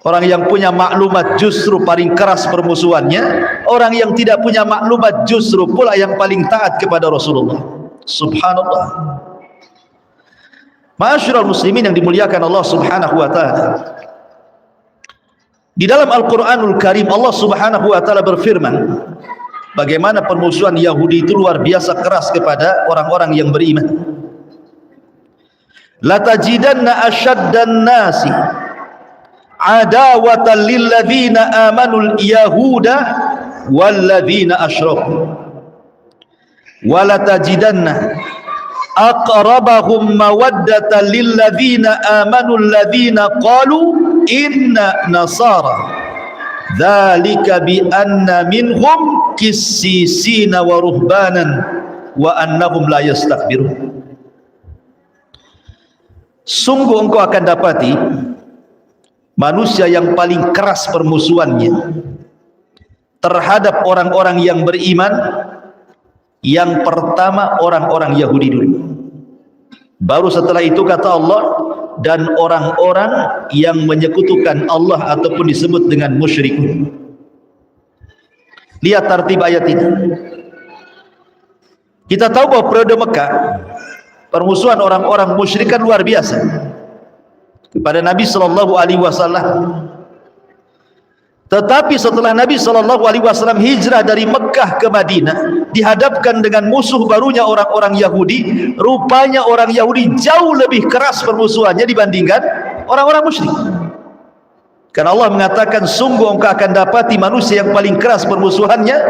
Orang yang punya maklumat justru paling keras permusuhannya, orang yang tidak punya maklumat justru pula yang paling taat kepada Rasulullah. Subhanallah. Ma'asyiral muslimin yang dimuliakan Allah Subhanahu wa taala, di dalam Al-Quranul Karim Allah Subhanahu wa ta'ala berfirman bagaimana permusuhan Yahudi itu luar biasa keras kepada orang-orang yang beriman. Latajidanna asyaddan nasi adawatan lilladzina amanul yahuda walladzina asyraku walatajidanna aqrabahum mawaddatan lilladzina amanu alladzina qalu inna nasara dzalika bi anna minhum qissisina wa ruhbanan wa annahum la yastakbirun. Sungguh engkau akan dapati manusia yang paling keras permusuhannya terhadap orang-orang yang beriman. Yang pertama orang-orang Yahudi dulu, baru setelah itu kata Allah, dan orang-orang yang menyekutukan Allah ataupun disebut dengan musyrikun. Lihat tartib ayat ini. Kita tahu bahwa periode Mekah permusuhan orang-orang musyrik kan luar biasa kepada Nabi sallallahu alaihi wasallam. Tetapi setelah Nabi SAW hijrah dari Mekah ke Madinah, dihadapkan dengan musuh barunya orang-orang Yahudi. Rupanya orang Yahudi jauh lebih keras permusuhannya dibandingkan orang-orang musyrik. Karena Allah mengatakan, sungguh engkau akan dapati manusia yang paling keras permusuhannya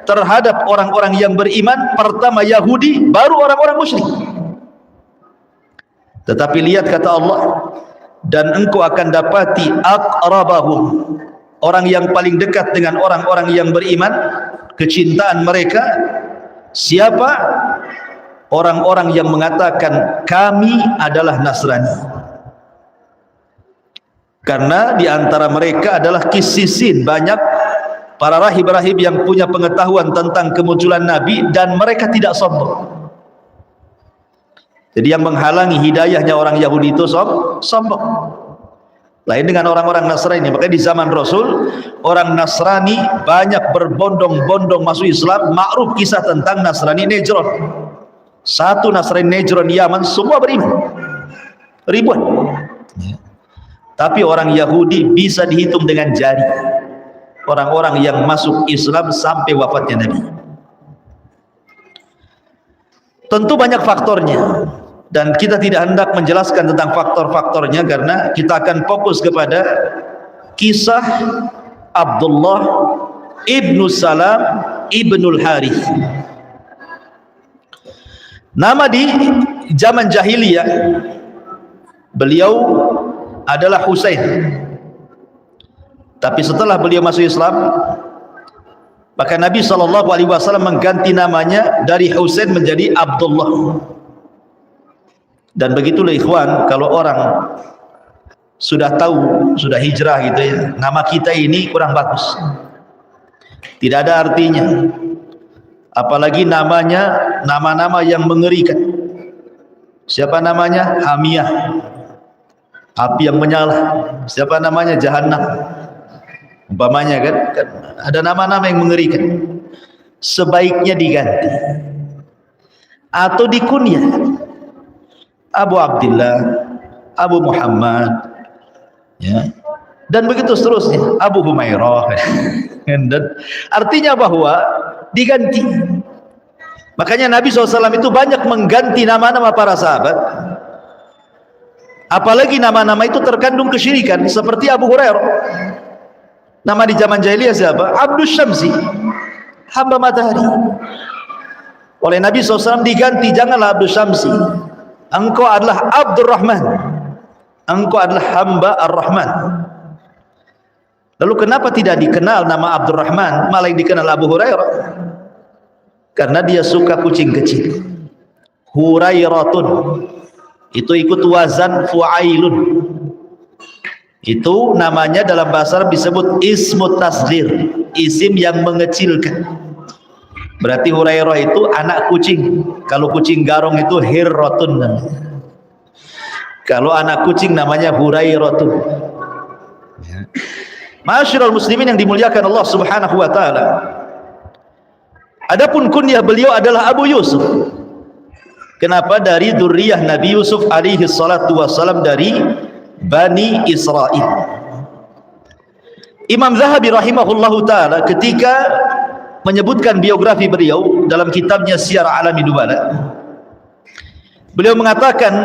terhadap orang-orang yang beriman. Pertama Yahudi, baru orang-orang musyrik. Tetapi lihat kata Allah, dan engkau akan dapati aqrabahum, orang yang paling dekat dengan orang-orang yang beriman, kecintaan mereka siapa? Orang-orang yang mengatakan kami adalah Nasrani. Karena di antara mereka adalah qissisin, banyak para rahib-rahib yang punya pengetahuan tentang kemunculan Nabi dan mereka tidak sombong. Jadi yang menghalangi hidayahnya orang Yahudi itu sombong. Lain dengan orang-orang Nasrani. Makanya di zaman Rasul, orang Nasrani banyak berbondong-bondong masuk Islam. Ma'ruf kisah tentang Nasrani Najran. Satu Nasrani Najran Yaman, semua beriman, ribuan. Tapi orang Yahudi bisa dihitung dengan jari, orang-orang yang masuk Islam sampai wafatnya Nabi. Tentu banyak faktornya, dan kita tidak hendak menjelaskan tentang faktor-faktornya karena kita akan fokus kepada kisah Abdullah ibnu Salam ibnul Harith. Nama di zaman jahiliyah beliau adalah Husain. Tapi setelah beliau masuk Islam, maka Nabi SAW mengganti namanya dari Husain menjadi Abdullah. Dan begitulah ikhwan, kalau orang sudah tahu, sudah hijrah gitu ya, nama kita ini kurang bagus, tidak ada artinya. Apalagi namanya nama-nama yang mengerikan. Siapa namanya? Hamiyah, api yang menyala. Siapa namanya? Jahannam umpamanya, kan ada nama-nama yang mengerikan. Sebaiknya diganti atau dikunyah, Abu Abdullah, Abu Muhammad, ya, dan begitu seterusnya, Abu Humairah. Dan artinya bahwa diganti. Makanya Nabi SAW itu banyak mengganti nama-nama para sahabat. Apalagi nama-nama itu terkandung kesyirikan, seperti Abu Hurairah. Nama di zaman jahiliyah siapa? Abdus Syamsi, hamba matahari. Oleh Nabi SAW diganti, janganlah Abdus Syamsi, engkau adalah Abdurrahman, engkau adalah hamba Ar-Rahman. Lalu kenapa tidak dikenal nama Abdurrahman, malah yang dikenal Abu Hurairah? Karena dia suka kucing kecil. Hurairatun itu ikut wazan fu'ailun. Itu namanya dalam bahasa Arab disebut ismut tasghir, isim yang mengecilkan. Berarti Hurairah itu anak kucing. Kalau kucing garong itu hirratun namanya. Kalau anak kucing namanya Hurairatun. Ma'asyiral muslimin yang dimuliakan Allah Subhanahu wa taala. Adapun kunyah beliau adalah Abu Yusuf. Kenapa? Dari dzurriyyah Nabi Yusuf alaihi salatu wassalam, dari Bani Israil. Imam Zahabi rahimahullahu taala ketika menyebutkan biografi beliau dalam kitabnya Syiar A'lamin Nubala, beliau mengatakan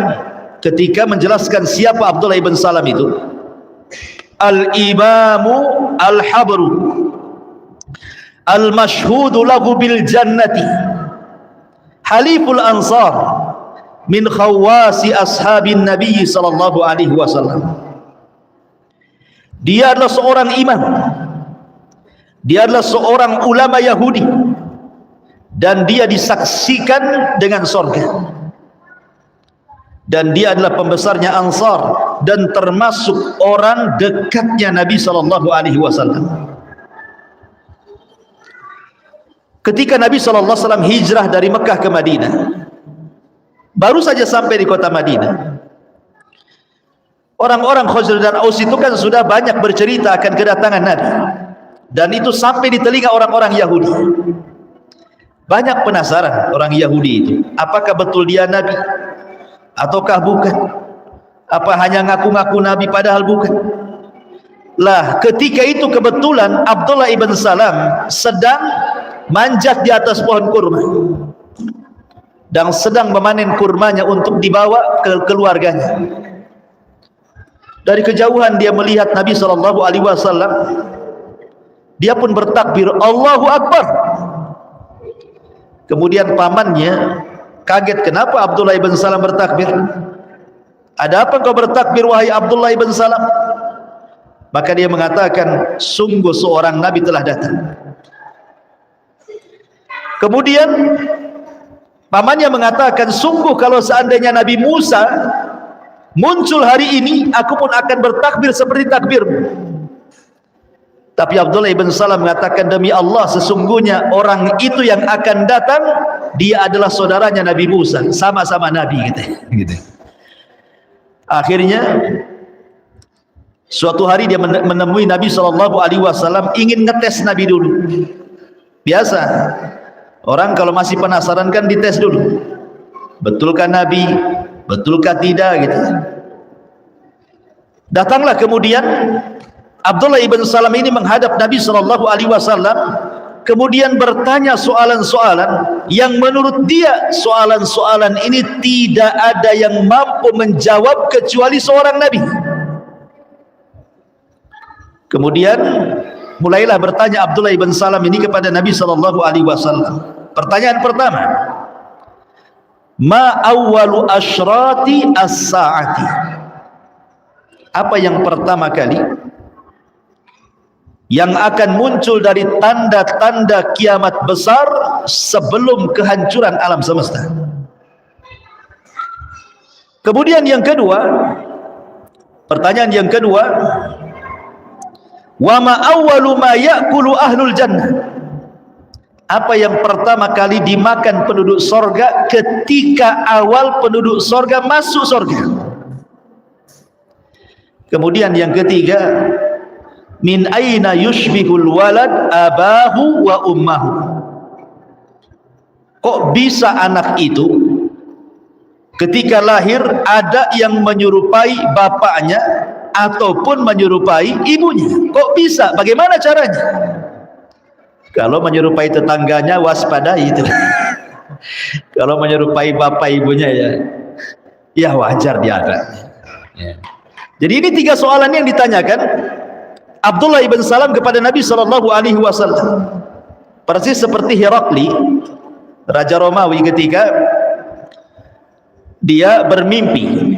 ketika menjelaskan siapa Abdullah ibn Salam itu, al-imamu al-habru al-mashhudu lahu bil jannati haliful ansar min khawasi ashabin Nabi sallallahu alaihi wasallam. Dia adalah seorang imam, dia adalah seorang ulama Yahudi, dan dia disaksikan dengan surga, dan dia adalah pembesarnya Ansar dan termasuk orang dekatnya Nabi sallallahu alaihi wasallam. Ketika Nabi sallallahu alaihi wasallam hijrah dari Mekah ke Madinah, baru saja sampai di kota Madinah, orang-orang Khazraj dan Aus itu kan sudah banyak bercerita akan kedatangan Nabi, dan itu sampai di telinga orang-orang Yahudi. Banyak penasaran orang Yahudi itu, apakah betul dia Nabi ataukah bukan? Apa hanya ngaku-ngaku Nabi padahal bukan? Lah, ketika itu kebetulan Abdullah ibn Salam sedang manjat di atas pohon kurma dan sedang memanen kurmanya untuk dibawa ke keluarganya. Dari kejauhan dia melihat Nabi sallallahu alaihi wasallam, dia pun bertakbir Allahu Akbar. Kemudian pamannya kaget, kenapa Abdullah ibn Salam bertakbir? Ada apa kau bertakbir wahai Abdullah ibn Salam? Maka dia mengatakan, sungguh seorang Nabi telah datang. Kemudian pamannya mengatakan, sungguh kalau seandainya Nabi Musa muncul hari ini, aku pun akan bertakbir seperti takbirmu. Tapi Abdullah ibn Salam mengatakan, demi Allah, sesungguhnya orang itu yang akan datang, dia adalah saudaranya Nabi Musa, sama-sama Nabi gitu. Akhirnya suatu hari dia menemui Nabi SAW, ingin ngetes Nabi dulu. Biasa orang kalau masih penasaran kan dites dulu, betulkah Nabi, betulkah tidak gitu. Datanglah kemudian Abdullah ibn Salam ini menghadap Nabi SAW, kemudian bertanya soalan-soalan yang menurut dia soalan-soalan ini tidak ada yang mampu menjawab kecuali seorang Nabi. Kemudian mulailah bertanya Abdullah ibn Salam ini kepada Nabi SAW. Pertanyaan pertama, ma awwalu asyrati as-sa'ati? Apa yang pertama kali yang akan muncul dari tanda-tanda kiamat besar sebelum kehancuran alam semesta? Kemudian yang kedua, pertanyaan yang kedua, wa ma awwalu ma ya'kulu ahlul jannah? Apa yang pertama kali dimakan penduduk sorga ketika awal penduduk sorga masuk sorga? Kemudian yang ketiga, min aina yushbihul walad abahu wa ummahu? Kok bisa anak itu ketika lahir ada yang menyerupai bapaknya ataupun menyerupai ibunya? Kok bisa? Bagaimana caranya? Kalau menyerupai tetangganya, waspadai itu. Kalau menyerupai bapak ibunya, ya wajar dia ada. Jadi ini tiga soalan yang ditanyakan Abdullah ibn Salam kepada Nabi SAW. Persis seperti Herakli, Raja Romawi, ketika dia bermimpi.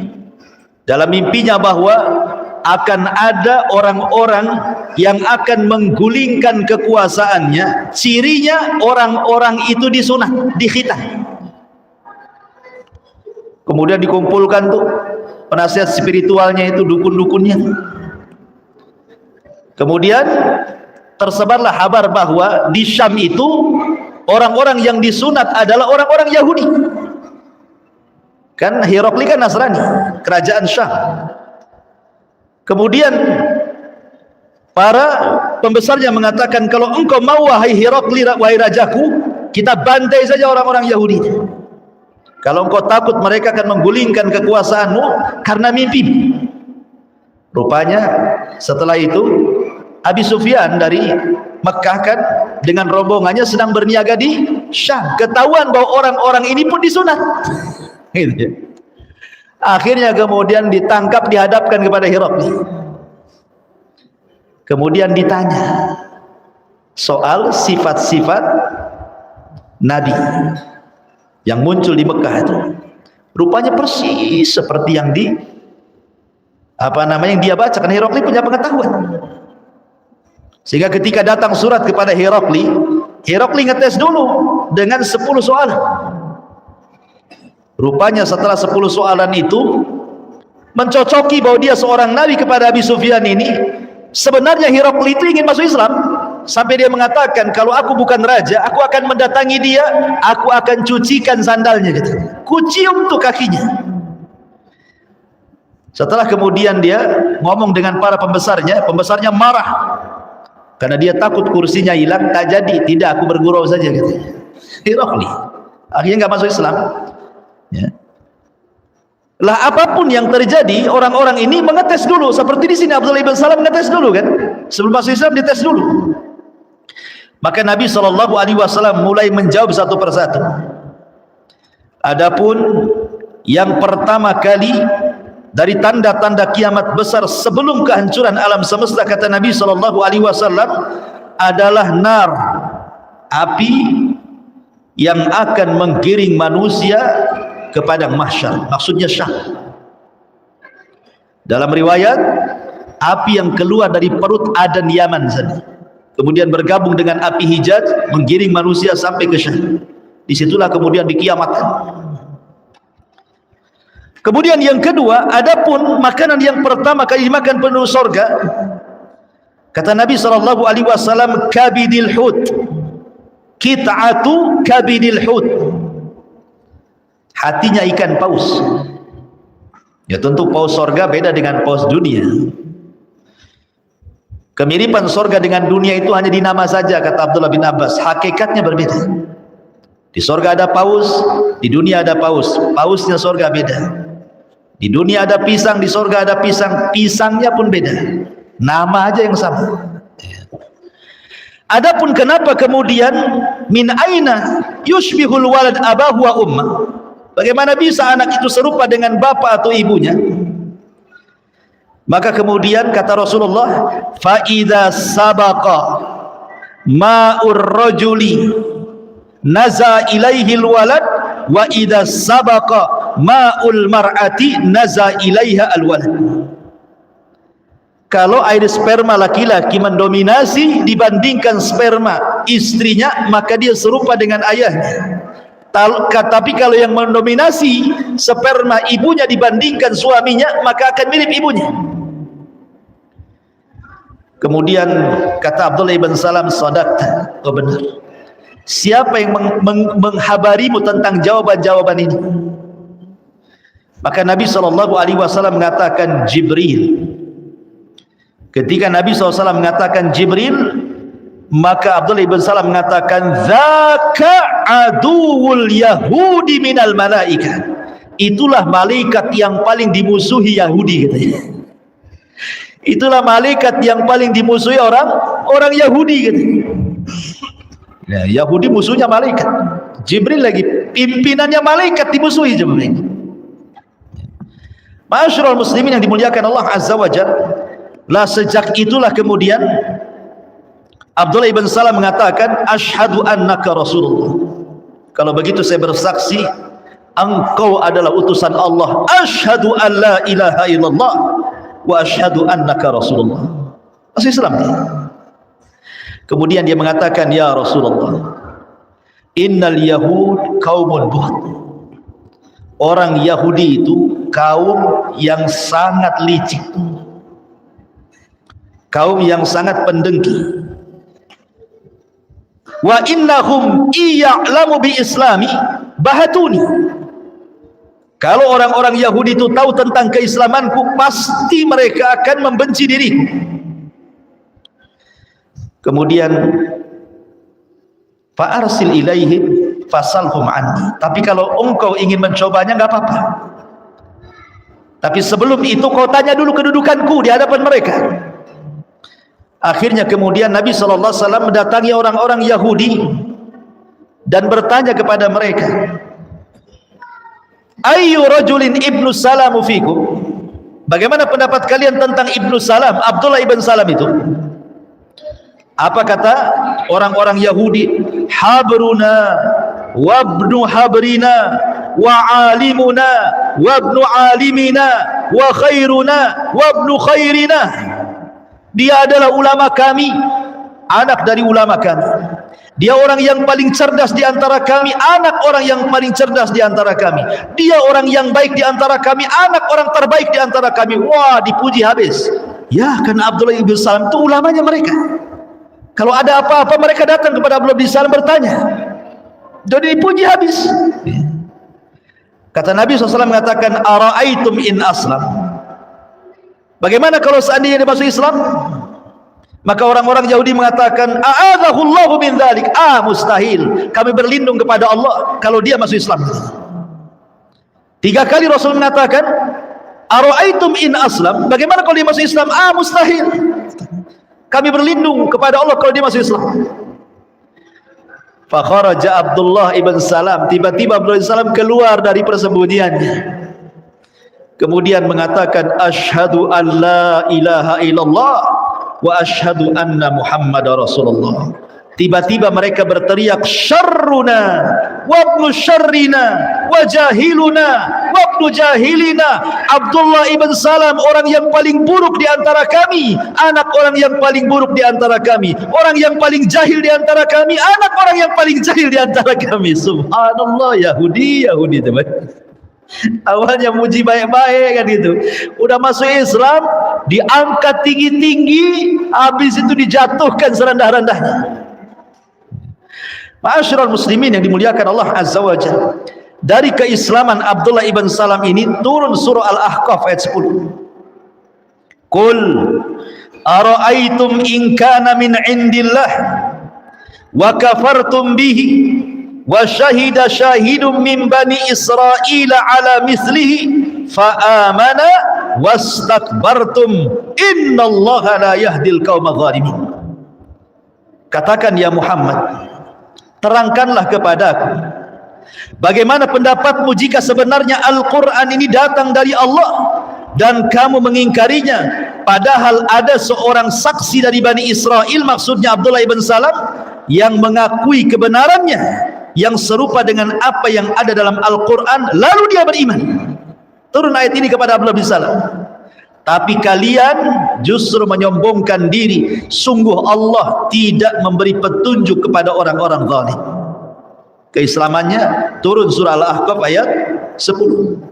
Dalam mimpinya bahwa akan ada orang-orang yang akan menggulingkan kekuasaannya. Cirinya orang-orang itu disunat, dikhitan. Kemudian dikumpulkan tuh penasihat spiritualnya itu, dukun-dukunnya. Kemudian tersebarlah kabar bahwa di Syam itu orang-orang yang disunat adalah orang-orang Yahudi. Kan Herakli kan Nasrani, kerajaan Syam. Kemudian para pembesarnya mengatakan, kalau engkau mau wahai Herakli, wahai rajaku, kita bantai saja orang-orang Yahudi. Kalau engkau takut mereka akan menggulingkan kekuasaanmu karena mimpi. Rupanya setelah itu Abi Sufyan dari Mekah kan dengan rombongannya sedang berniaga di Syam. Ketahuan bahwa orang-orang ini pun disunat. Akhirnya kemudian ditangkap, dihadapkan kepada Herakli. Kemudian ditanya soal sifat-sifat Nabi yang muncul di Mekah itu. Rupanya persis seperti yang yang dia baca, kan Herakli punya pengetahuan. Sehingga ketika datang surat kepada Herakli ngetes dulu dengan 10 soalan. Rupanya setelah 10 soalan itu mencocoki bahwa dia seorang nabi kepada Abi Sufyan ini, sebenarnya Herakli itu ingin masuk Islam. Sampai dia mengatakan, kalau aku bukan raja, aku akan mendatangi dia, aku akan cucikan sandalnya gitu. Kucium tuh kakinya. Setelah kemudian dia ngomong dengan para pembesarnya marah karena dia takut kursinya hilang. Tak jadi, tidak, aku bergurau saja katanya. Herakli akhirnya nggak masuk Islam. Ya. Lah apapun yang terjadi, orang-orang ini mengetes dulu. Seperti di sini Abdullah ibn Salam mengetes dulu kan, sebelum masuk Islam dites dulu. Maka Nabi SAW mulai menjawab satu persatu. Adapun yang pertama kali dari tanda-tanda kiamat besar sebelum kehancuran alam semesta, kata Nabi SAW, adalah nar, api yang akan menggiring manusia ke padang mahsyar, maksudnya Syam. Dalam riwayat, api yang keluar dari perut Adan Yaman sana, kemudian bergabung dengan api Hijaz, menggiring manusia sampai ke Syam. Disitulah kemudian dikiamatkan. Kemudian yang kedua, adapun makanan yang pertama kali dimakan penduduk surga, kata Nabi SAW, kabidil hut, kit'atu kabidil hut, hatinya ikan paus. Ya tentu paus surga beda dengan paus dunia. Kemiripan surga dengan dunia itu hanya di nama saja, kata Abdullah bin Abbas. Hakikatnya berbeda. Di surga ada paus, di dunia ada paus. Pausnya surga beda. Di dunia ada pisang, di surga ada pisang. Pisangnya pun beda. Nama aja yang sama. Adapun kenapa kemudian min aina yushbihul walad abahu wa ummah? Bagaimana bisa anak itu serupa dengan bapak atau ibunya? Maka kemudian kata Rasulullah, fa idza sabaqa ma'ur rajuli naza ilaihi alwalad wa idza sabaqa ma'ul mar'ati naza ilaiha alwalad. Kalau air sperma laki-laki mendominasi dibandingkan sperma istrinya, maka dia serupa dengan ayahnya. Tapi kalau yang mendominasi sperma ibunya dibandingkan suaminya, maka akan mirip ibunya. Kemudian kata Abdullah ibn Salam, sadaqta, oh benar. Siapa yang menghabarimu tentang jawaban-jawaban ini? Maka Nabi SAW mengatakan Jibril. Ketika Nabi SAW mengatakan Jibril, maka Abdullah ibn Salam mengatakan, dzaka aduwul yahudi minal malaika. Itulah malaikat yang paling dimusuhi Yahudi katanya. Itulah malaikat yang paling dimusuhi orang Yahudi katanya. Ya, Yahudi musuhnya malaikat. Jibril lagi pimpinannya malaikat dimusuhi Jibril. Ma'asyiral muslimin yang dimuliakan Allah Azza wa Jalla. Lah sejak itulah kemudian Abdullah ibn Salam mengatakan, asyhadu annaka Rasulullah. Kalau begitu saya bersaksi engkau adalah utusan Allah. Asyhadu an la ilaha illallah wa asyhadu annaka Rasulullah. Masuk Islam dia. Kemudian dia mengatakan, ya Rasulullah, innal yahud qaumun buht. Orang Yahudi itu kaum yang sangat licik, kaum yang sangat pendengki. Wa innahum iya'lamu bi islami bahatuni. Kalau orang-orang Yahudi itu tahu tentang keislamanku, pasti mereka akan membenci diriku. Kemudian fa arsil ilaihim fasalhum anni. Tapi kalau engkau ingin mencobanya enggak apa-apa. Tapi sebelum itu kau tanya dulu kedudukanku di hadapan mereka. Akhirnya kemudian Nabi SAW mendatangi orang-orang Yahudi dan bertanya kepada mereka, ayyu rajulin ibnu salamu fikum? Bagaimana pendapat kalian tentang ibnu Salam, Abdullah ibn Salam itu? Apa kata orang-orang Yahudi? Habruna wabnu habrina wa alimuna wa ibnu alimina wa khairuna wa ibnu khairina. Dia adalah ulama kami, anak dari ulama kami. Dia orang yang paling cerdas di antara kami, anak orang yang paling cerdas di antara kami. Dia orang yang baik di antara kami, anak orang terbaik di antara kami. Wah, dipuji habis. Ya, karena Abdullah ibn Salam itu ulamanya mereka. Kalau ada apa-apa mereka datang kepada Abdullah ibn Salam bertanya. Jadi dipuji habis. Kata Nabi SAW mengatakan, ara'aitum in aslam. Bagaimana kalau seandainya dia masuk Islam? Maka orang-orang Yahudi mengatakan, a'adzahullahu min dzalik. Mustahil. Kami berlindung kepada Allah kalau dia masuk Islam. 3 kali Rasul mengatakan, ara'aitum in aslam. Bagaimana kalau dia masuk Islam? Mustahil. Kami berlindung kepada Allah kalau dia masuk Islam. Fa kharaja Abdullah ibn Salam. Tiba-tiba Abdullah ibn Salam keluar dari persembunyiannya. Kemudian mengatakan, asyhadu an la ilaha illallah wa asyhadu anna Muhammadar Rasulullah. Tiba-tiba mereka berteriak, syarruna wa ibnu syarrina wa jahiluna wa ibnu jahilina. Abdullah ibn Salam orang yang paling buruk di antara kami, anak orang yang paling buruk di antara kami, orang yang paling jahil di antara kami, anak orang yang paling jahil di antara kami. Subhanallah, Yahudi teman. Awalnya muji baik-baik kan gitu, udah masuk Islam diangkat tinggi-tinggi, habis itu dijatuhkan serendah-rendahnya. Ma'asyiral muslimin yang dimuliakan Allah Azza wa Jalla, dari keislaman Abdullah ibn Salam ini turun surah Al-Ahqaf ayat 10. Qul ara'aitum in kana min indillah wa kafartum bihi wa syahida syahidun min bani Israila ala mislihi fa amana wastakbartum innallaha la yahdil qaumaz zalimin. Katakan ya Muhammad, terangkanlah kepadaku bagaimana pendapatmu jika sebenarnya Al-Quran ini datang dari Allah dan kamu mengingkarinya, padahal ada seorang saksi dari Bani Israel, maksudnya Abdullah ibn Salam, yang mengakui kebenarannya yang serupa dengan apa yang ada dalam Al-Quran, lalu dia beriman. Turun ayat ini kepada Abdullah bin Salam. Tapi kalian justru menyombongkan diri. Sungguh Allah tidak memberi petunjuk kepada orang-orang zalim. Keislamannya turun surah Al-Ahqaf ayat 10.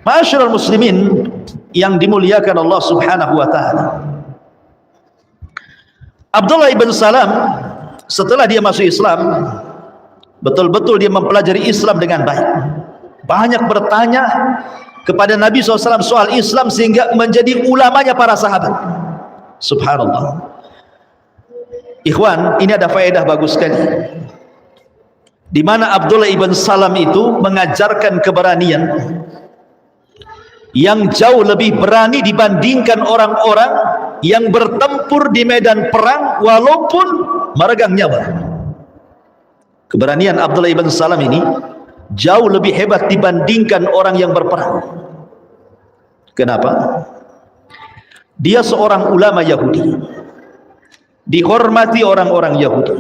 Ma'asyiral muslimin yang dimuliakan Allah Subhanahu wa taala, Abdullah ibn Salam setelah dia masuk Islam, betul-betul dia mempelajari Islam dengan baik, banyak bertanya kepada Nabi SAW soal Islam sehingga menjadi ulamanya para sahabat. Subhanallah. Ikhwan, ini ada faedah bagus sekali, di mana Abdullah ibn Salam itu mengajarkan keberanian yang jauh lebih berani dibandingkan orang-orang yang bertempur di medan perang walaupun meregang nyawa. Keberanian Abdullah ibn Salam ini jauh lebih hebat dibandingkan orang yang berperang. Kenapa? Dia seorang ulama Yahudi, dihormati orang-orang Yahudi,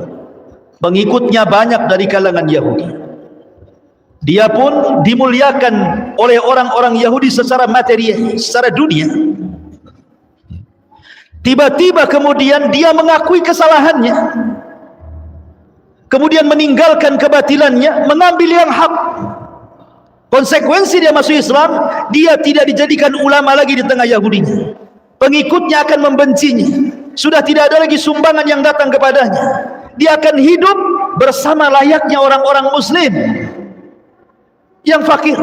pengikutnya banyak dari kalangan Yahudi. Dia pun dimuliakan oleh orang-orang Yahudi secara material, secara dunia. Tiba-tiba kemudian dia mengakui kesalahannya, kemudian meninggalkan kebatilannya, mengambil yang hak. Konsekuensi dia masuk Islam, dia tidak dijadikan ulama lagi di tengah Yahudinya. Pengikutnya akan membencinya. Sudah tidak ada lagi sumbangan yang datang kepadanya. Dia akan hidup bersama layaknya orang-orang muslim yang fakir.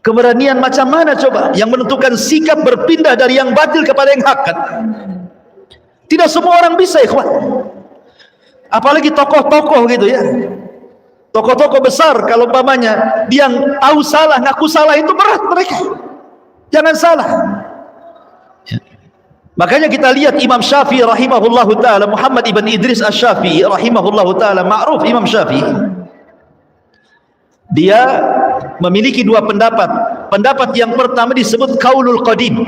Keberanian macam mana coba yang menentukan sikap berpindah dari yang batil kepada yang hak kan? Tidak semua orang bisa, ikhwan. Apalagi tokoh-tokoh gitu ya, tokoh-tokoh besar, kalau umpamanya dia yang tahu salah, ngaku salah, itu berat mereka. Jangan salah ya. Makanya kita lihat Imam Syafi'i rahimahullahu ta'ala, Muhammad ibn Idris Asy-Syafi'i rahimahullahu ta'ala, ma'ruf Imam Syafi'i. Dia memiliki dua pendapat. Pendapat yang pertama disebut Qaulul Qadim,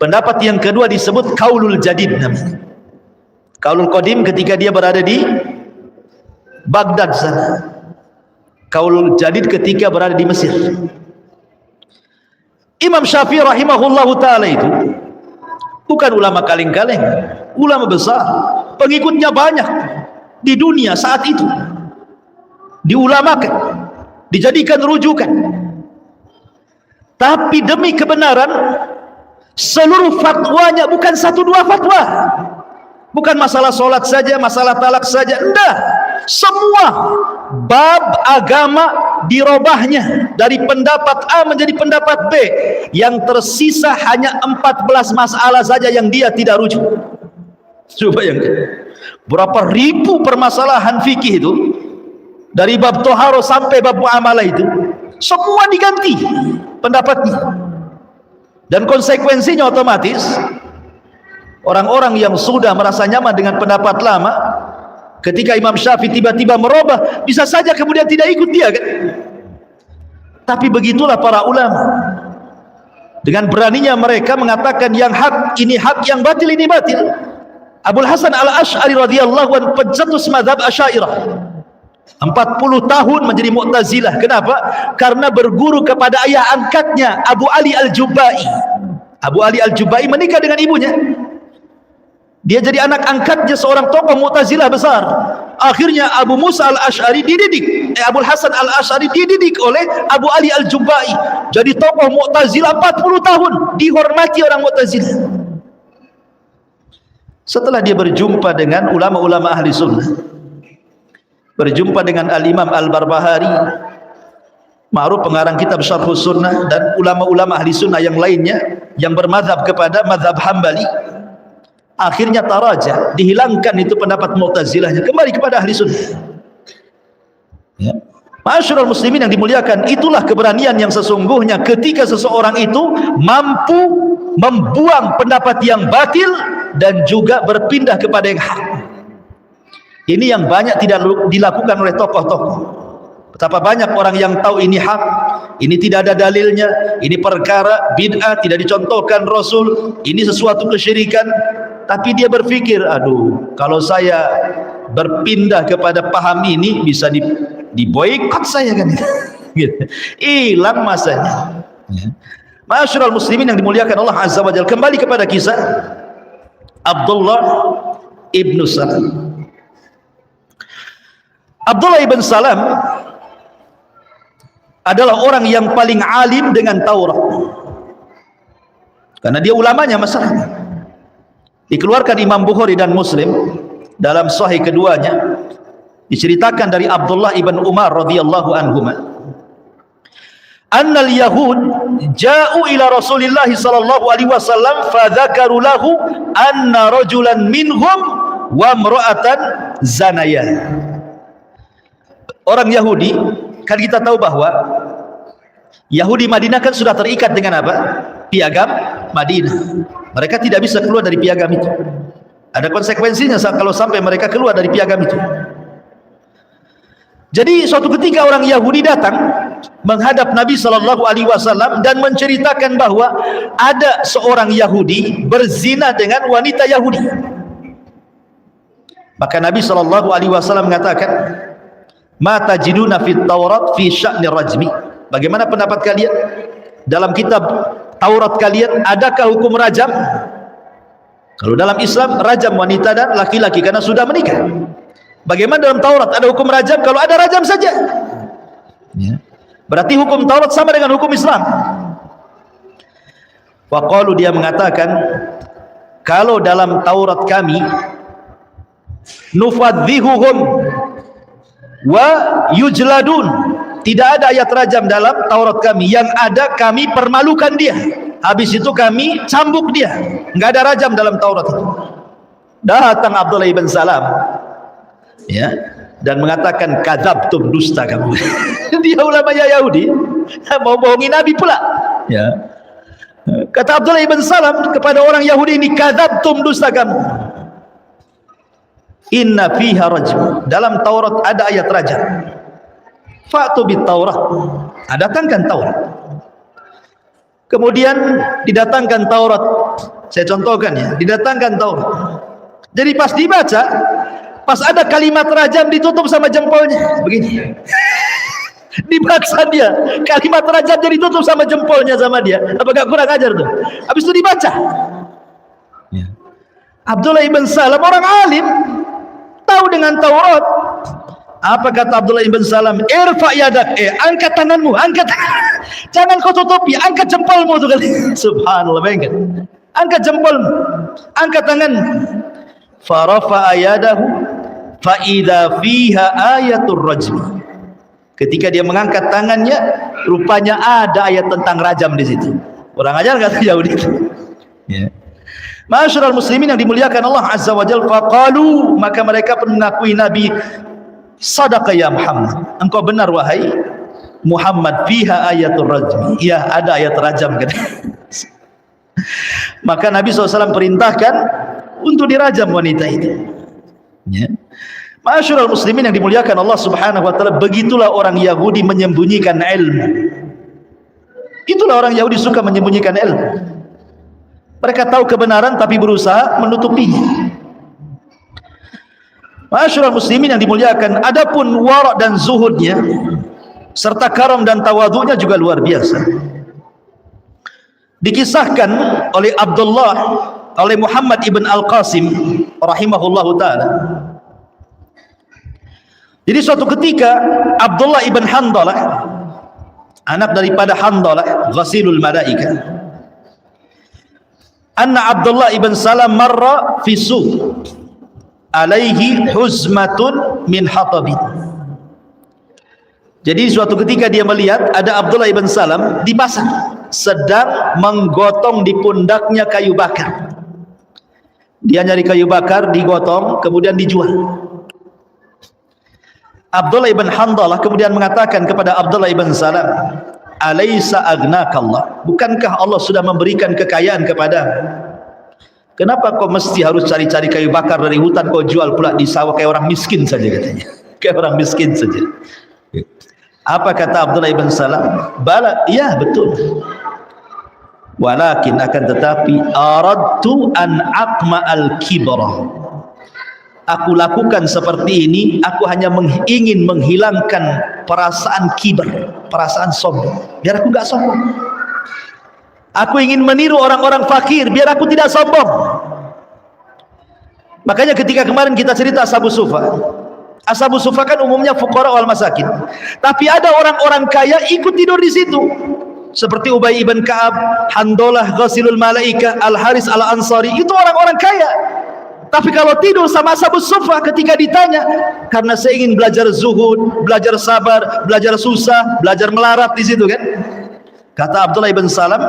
pendapat yang kedua disebut Qaulul Jadid namanya. Qaulul Qadim ketika dia berada di Baghdad sana. kaul jadid ketika berada di Mesir. Imam Syafi'i rahimahullahu ta'ala itu bukan ulama kaleng-kaleng, ulama besar, pengikutnya banyak di dunia saat itu, diulamakan, dijadikan rujukan. Tapi demi kebenaran, seluruh fatwanya bukan satu dua fatwa, bukan masalah solat saja, masalah talak saja, enggak, semua bab agama dirobahnya dari pendapat A menjadi pendapat B. Yang tersisa hanya 14 masalah saja yang dia tidak rujuk. Coba yang berapa ribu permasalahan fikih itu, dari bab toharo sampai bab muamalah itu, semua diganti pendapatnya. Dan konsekuensinya otomatis orang-orang yang sudah merasa nyaman dengan pendapat lama, ketika Imam Syafi'i tiba-tiba merubah, bisa saja kemudian tidak ikut dia kan. Tapi begitulah para ulama, dengan beraninya mereka mengatakan yang hak ini hak, yang batil ini batil. Abul Hasan Al-Asy'ari radhiyallahu anhu pencetus mazhab Asy'ariyah, 40 tahun menjadi Mu'tazilah. Kenapa? Karena berguru kepada ayah angkatnya Abu Ali Al-Jubai. Abu Ali Al-Jubai menikah dengan ibunya. Dia jadi anak angkatnya seorang tokoh Mu'tazilah besar. Akhirnya Abu Musa Al-Asy'ari dididik, Abul Hasan Al-Asy'ari dididik oleh Abu Ali Al-Jubai. Jadi tokoh Mu'tazilah 40 tahun, dihormati orang Mu'tazilah. Setelah dia berjumpa dengan ulama-ulama ahli sunnah, berjumpa dengan Al-Imam Al-Barbahari, ma'ruf pengarang kitab Syarhus Sunnah, dan ulama-ulama ahli sunnah yang lainnya yang bermadhab kepada madhab Hambali, akhirnya taraja, dihilangkan itu pendapat Mu'tazilahnya, kembali kepada ahli sunnah. Ya. Ma'asyiral muslimin yang dimuliakan, itulah keberanian yang sesungguhnya ketika seseorang itu mampu membuang pendapat yang batil dan juga berpindah kepada yang hak. Ini yang banyak tidak dilakukan oleh tokoh-tokoh. Betapa banyak orang yang tahu ini hak, ini tidak ada dalilnya, ini perkara bid'ah, tidak dicontohkan Rasul, ini sesuatu kesyirikan, tapi dia berpikir, aduh, kalau saya berpindah kepada paham ini bisa diboikot saya kan. Hilang masanya. Ma'asyiral muslimin yang dimuliakan Allah Azza wa Jalla, kembali kepada kisah Abdullah ibn Salam. Abdullah ibn Salam adalah orang yang paling alim dengan Taurat, karena dia ulamanya masalahnya. Dikeluarkan Imam Bukhari dan Muslim dalam sahih keduanya, diceritakan dari Abdullah ibn Umar radhiyallahu anhuma, annal yahud ja'u ila Rasulillah sallallahu alaihi wasallam fadzakaru lahu anna rajulan minhum wa imra'atan zanaya. Orang Yahudi, kan kita tahu bahwa Yahudi Madinah kan sudah terikat dengan apa? Piagam Madinah. Mereka tidak bisa keluar dari piagam itu. Ada konsekuensinya kalau sampai mereka keluar dari piagam itu. Jadi suatu ketika orang Yahudi datang menghadap Nabi sallallahu alaihi wasallam dan menceritakan bahwa ada seorang Yahudi berzina dengan wanita Yahudi. Maka Nabi sallallahu alaihi wasallam mengatakan, "Ma tajiduna fit Taurat fi sya'ni rajmi?" Bagaimana pendapat kalian dalam kitab Taurat kalian, adakah hukum rajam? Kalau dalam Islam rajam wanita dan laki-laki karena sudah menikah. Bagaimana dalam Taurat, ada hukum rajam? Kalau ada rajam saja. Ya. Berarti hukum Taurat sama dengan hukum Islam. Waqalu, dia mengatakan, kalau dalam Taurat kami nufadhihuhum wa yujladun, tidak ada ayat rajam dalam Taurat kami, yang ada kami permalukan dia, habis itu kami cambuk dia. Enggak ada rajam dalam Taurat itu. Datang Abdullah ibn Salam, ya, dan mengatakan, kadzabtum, dusta kamu. Dia ulamanya Yahudi, mau bohongi Nabi pula, ya. Kata Abdullah ibn Salam kepada orang Yahudi ini, kadzabtum, dusta kamu. Inna fiha rajm, dalam Taurat ada ayat rajam. Fa'tu bit Taurat, datangkan Taurat. Kemudian didatangkan Taurat, saya contohkan ya, didatangkan Taurat. Jadi pas dibaca, pas ada kalimat rajam ditutup sama jempolnya begini. Dipaksa dia. Kalimat rajamnya ditutup sama jempolnya sama dia. Apakah kurang ajar tuh? Habis itu dibaca. Ya. Abdullah ibn Salam orang alim, tahu dengan Taurat. Apa kata Abdullah ibn Salam? Irfa yadak, angkat tanganmu, angkat. Jangan kau tutupi, angkat jempolmu tuh kali. Subhanallah, bayangkan. Angkat jempolmu, angkat tangan. Farafa ayadahu, fa idza fiha ayatul rajmi. Ketika dia mengangkat tangannya, rupanya ada ayat tentang rajam di situ. Kurang ajar kata Yahudi. Ya. Ma'asyiral muslimin yang dimuliakan Allah Azza wa Jalla, faqalu, maka mereka pun mengakui Nabi, sadaqa ya Muhammad, engkau benar wahai Muhammad, fiha ayatul rajmi. Ya, ada ayat rajam kan. Maka Nabi SAW perintahkan untuk dirajam wanita itu. Ya. Ma'asyiral muslimin yang dimuliakan Allah Subhanahu wa taala, begitulah orang Yahudi menyembunyikan ilmu. Itulah orang Yahudi suka menyembunyikan ilmu. Mereka tahu kebenaran tapi berusaha menutupinya. Ma'asyiral muslimin yang dimuliakan, adapun wara' dan zuhudnya serta karam dan tawadhu'nya juga luar biasa. Dikisahkan oleh oleh Muhammad ibn Al-Qasim rahimahullahu ta'ala. Jadi suatu ketika Abdullah ibn Handalah, anak daripada Handalah ghasilul malaika, anna Abdullah ibn Salam marra fi suq alaihi huzmatun min hatabin. Jadi suatu ketika dia melihat ada Abdullah ibn Salam di pasar sedang menggotong di pundaknya kayu bakar. Dia nyari kayu bakar, digotong, kemudian dijual. Abdullah ibn Handalah kemudian mengatakan kepada Abdullah ibn Salam, alaysa agnakallah, bukankah Allah sudah memberikan kekayaan kepadamu? Kenapa kau mesti harus cari-cari kayu bakar dari hutan, kau jual pula di sawah kayak orang miskin saja katanya. Kayak orang miskin saja. Apa kata Abdullah ibn Salam? Bala, iya betul. Walakin akan tetapi aradtu an aqma al-kibra. Aku lakukan seperti ini, aku hanya ingin menghilangkan perasaan kibar, perasaan sombong, biar aku enggak sombong. Aku ingin meniru orang-orang fakir biar aku tidak sombong. Makanya ketika kemarin kita cerita Ashabus Sufa kan umumnya fuqara wal masakin. Tapi ada orang-orang kaya ikut tidur di situ. Seperti Ubay ibn Ka'ab, Handalah ghasilul malaika, Al-Haris al-Ansari, itu orang-orang kaya. Tapi kalau tidur sama Ashabus Sufa ketika ditanya, karena saya ingin belajar zuhud, belajar sabar, belajar susah, belajar melarat di situ kan. Kata Abdullah ibn Salam,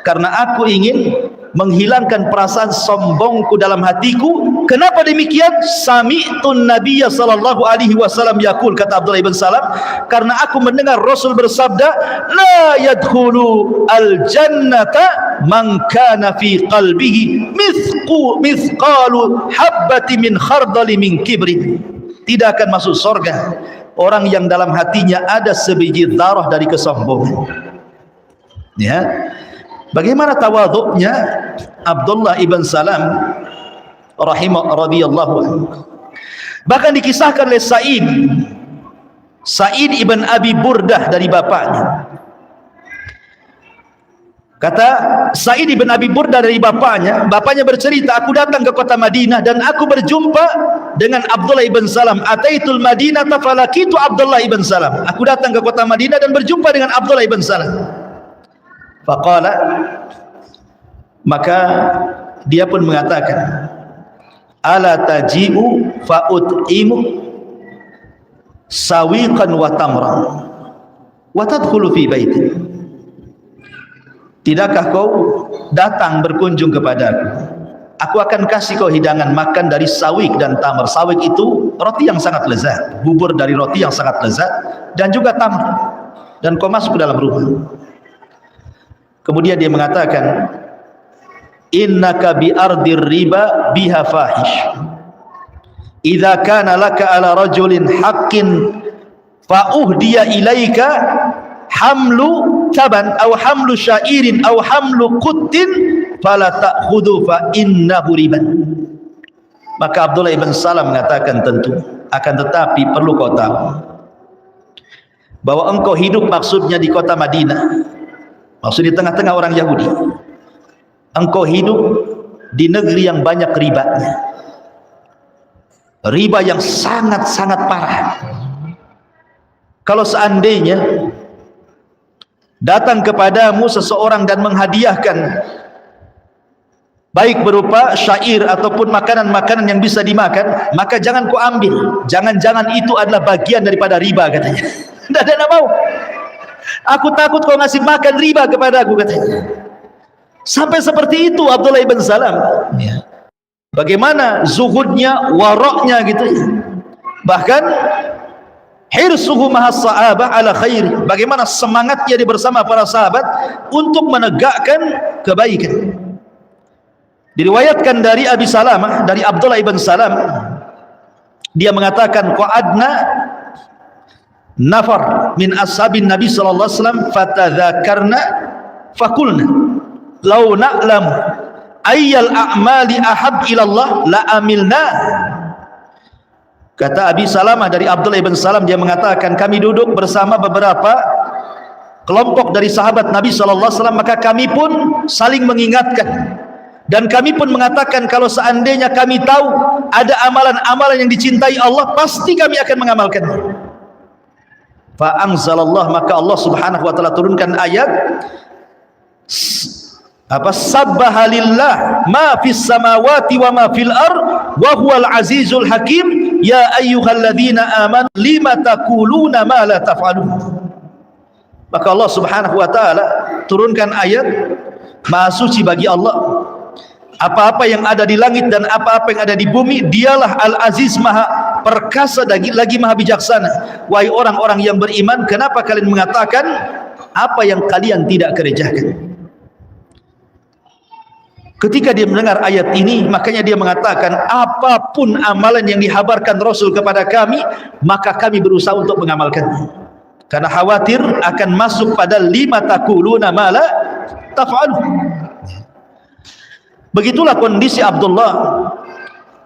karena aku ingin menghilangkan perasaan sombongku dalam hatiku. Kenapa demikian? Sami'tun Nabiyya sallallahu alaihi wasallam yaqul, kata Abdullah ibn Salam, karena aku mendengar Rasul bersabda, la yadkhulu al-jannata man kana fi qalbihi mithqalu habbati min khardali min kibrin. Tidak akan masuk surga orang yang dalam hatinya ada sebiji zarah dari kesombongan. Ya. Bagaimana tawadhu'nya Abdullah ibn Salam radhiyallahu anhu. Bahkan dikisahkan oleh Sa'id ibn Abi Burdah dari bapaknya. Kata Sa'id ibn Abi Burdah dari bapaknya bercerita, aku datang ke kota Madinah dan aku berjumpa dengan Abdullah ibn Salam. Ataitul Madinah falakitu Abdullah ibn Salam. Aku datang ke kota Madinah dan berjumpa dengan Abdullah ibn Salam. Faqala, maka dia pun mengatakan, ala taji'u fa'ut'imu sawiqan wa tamran wa tadkhulu fi baiti. Tidakkah kau datang berkunjung kepadaku, aku akan kasih kau hidangan makan dari sawik dan tamar. Sawik itu roti yang sangat lezat, bubur dari roti yang sangat lezat, dan juga tamar, dan kau masuk ke dalam rumah. Kemudian dia mengatakan, innaka bi ardir riba biha fahish. Idza kana laka ala rajulin haqqin fa uhdiya ilaika hamlu taban aw hamlu syairin aw hamlu quttin fala ta'khudhu fa innahu riban. Maka Abdullah ibn Salam mengatakan, tentu, akan tetapi perlu kau tahu, bahwa engkau hidup maksudnya di kota Madinah, maksud di tengah-tengah orang Yahudi. Engkau hidup di negeri yang banyak ribanya, riba yang sangat-sangat parah. Kalau seandainya datang kepadamu seseorang dan menghadiahkan baik berupa syair ataupun makanan-makanan yang bisa dimakan, maka jangan kau ambil. Jangan-jangan itu adalah bagian daripada riba, katanya. Tidak mau. Aku takut kau ngasih makan riba kepada aku, katanya. Sampai seperti itu Abdullah ibn Salam. Bagaimana zuhudnya, waroknya gitu. Bahkan hirsuhu mahas sahabah ala khair. Bagaimana semangatnya dia bersama para sahabat untuk menegakkan kebaikan. Diriwayatkan dari Abi Salamah, dari Abdullah ibn Salam, dia mengatakan qa'adna nafar min ashabin Nabi sallallahu alaihi wasallam fatadzakarna faqulna law na'lam ayyal a'mali ahab ila Allah la amilna. Kata Abi Salamah dari Abdullah ibn Salam, dia mengatakan kami duduk bersama beberapa kelompok dari sahabat Nabi sallallahu alaihi wasallam, maka kami pun saling mengingatkan. Dan kami pun mengatakan kalau seandainya kami tahu ada amalan-amalan yang dicintai Allah, pasti kami akan mengamalkannya. Fa anzalallah, maka Allah Subhanahu wa taala turunkan ayat sabbaha lillah ma fis samawati wa ma fil ard wa huwal azizul hakim ya ayyuhalladzina amanu lima taquluna ma la taf'alun. Maka Allah Subhanahu wa taala turunkan ayat Maha suci bagi Allah, apa-apa yang ada di langit dan apa-apa yang ada di bumi, dialah Al-Aziz, maha perkasa lagi maha bijaksana. Wahai orang-orang yang beriman, kenapa kalian mengatakan apa yang kalian tidak kerjakan? Ketika dia mendengar ayat ini, makanya dia mengatakan apapun amalan yang dihabarkan Rasul kepada kami, maka kami berusaha untuk mengamalkannya, karena khawatir akan masuk pada lima taquluna ma la taf'alun. Begitulah kondisi Abdullah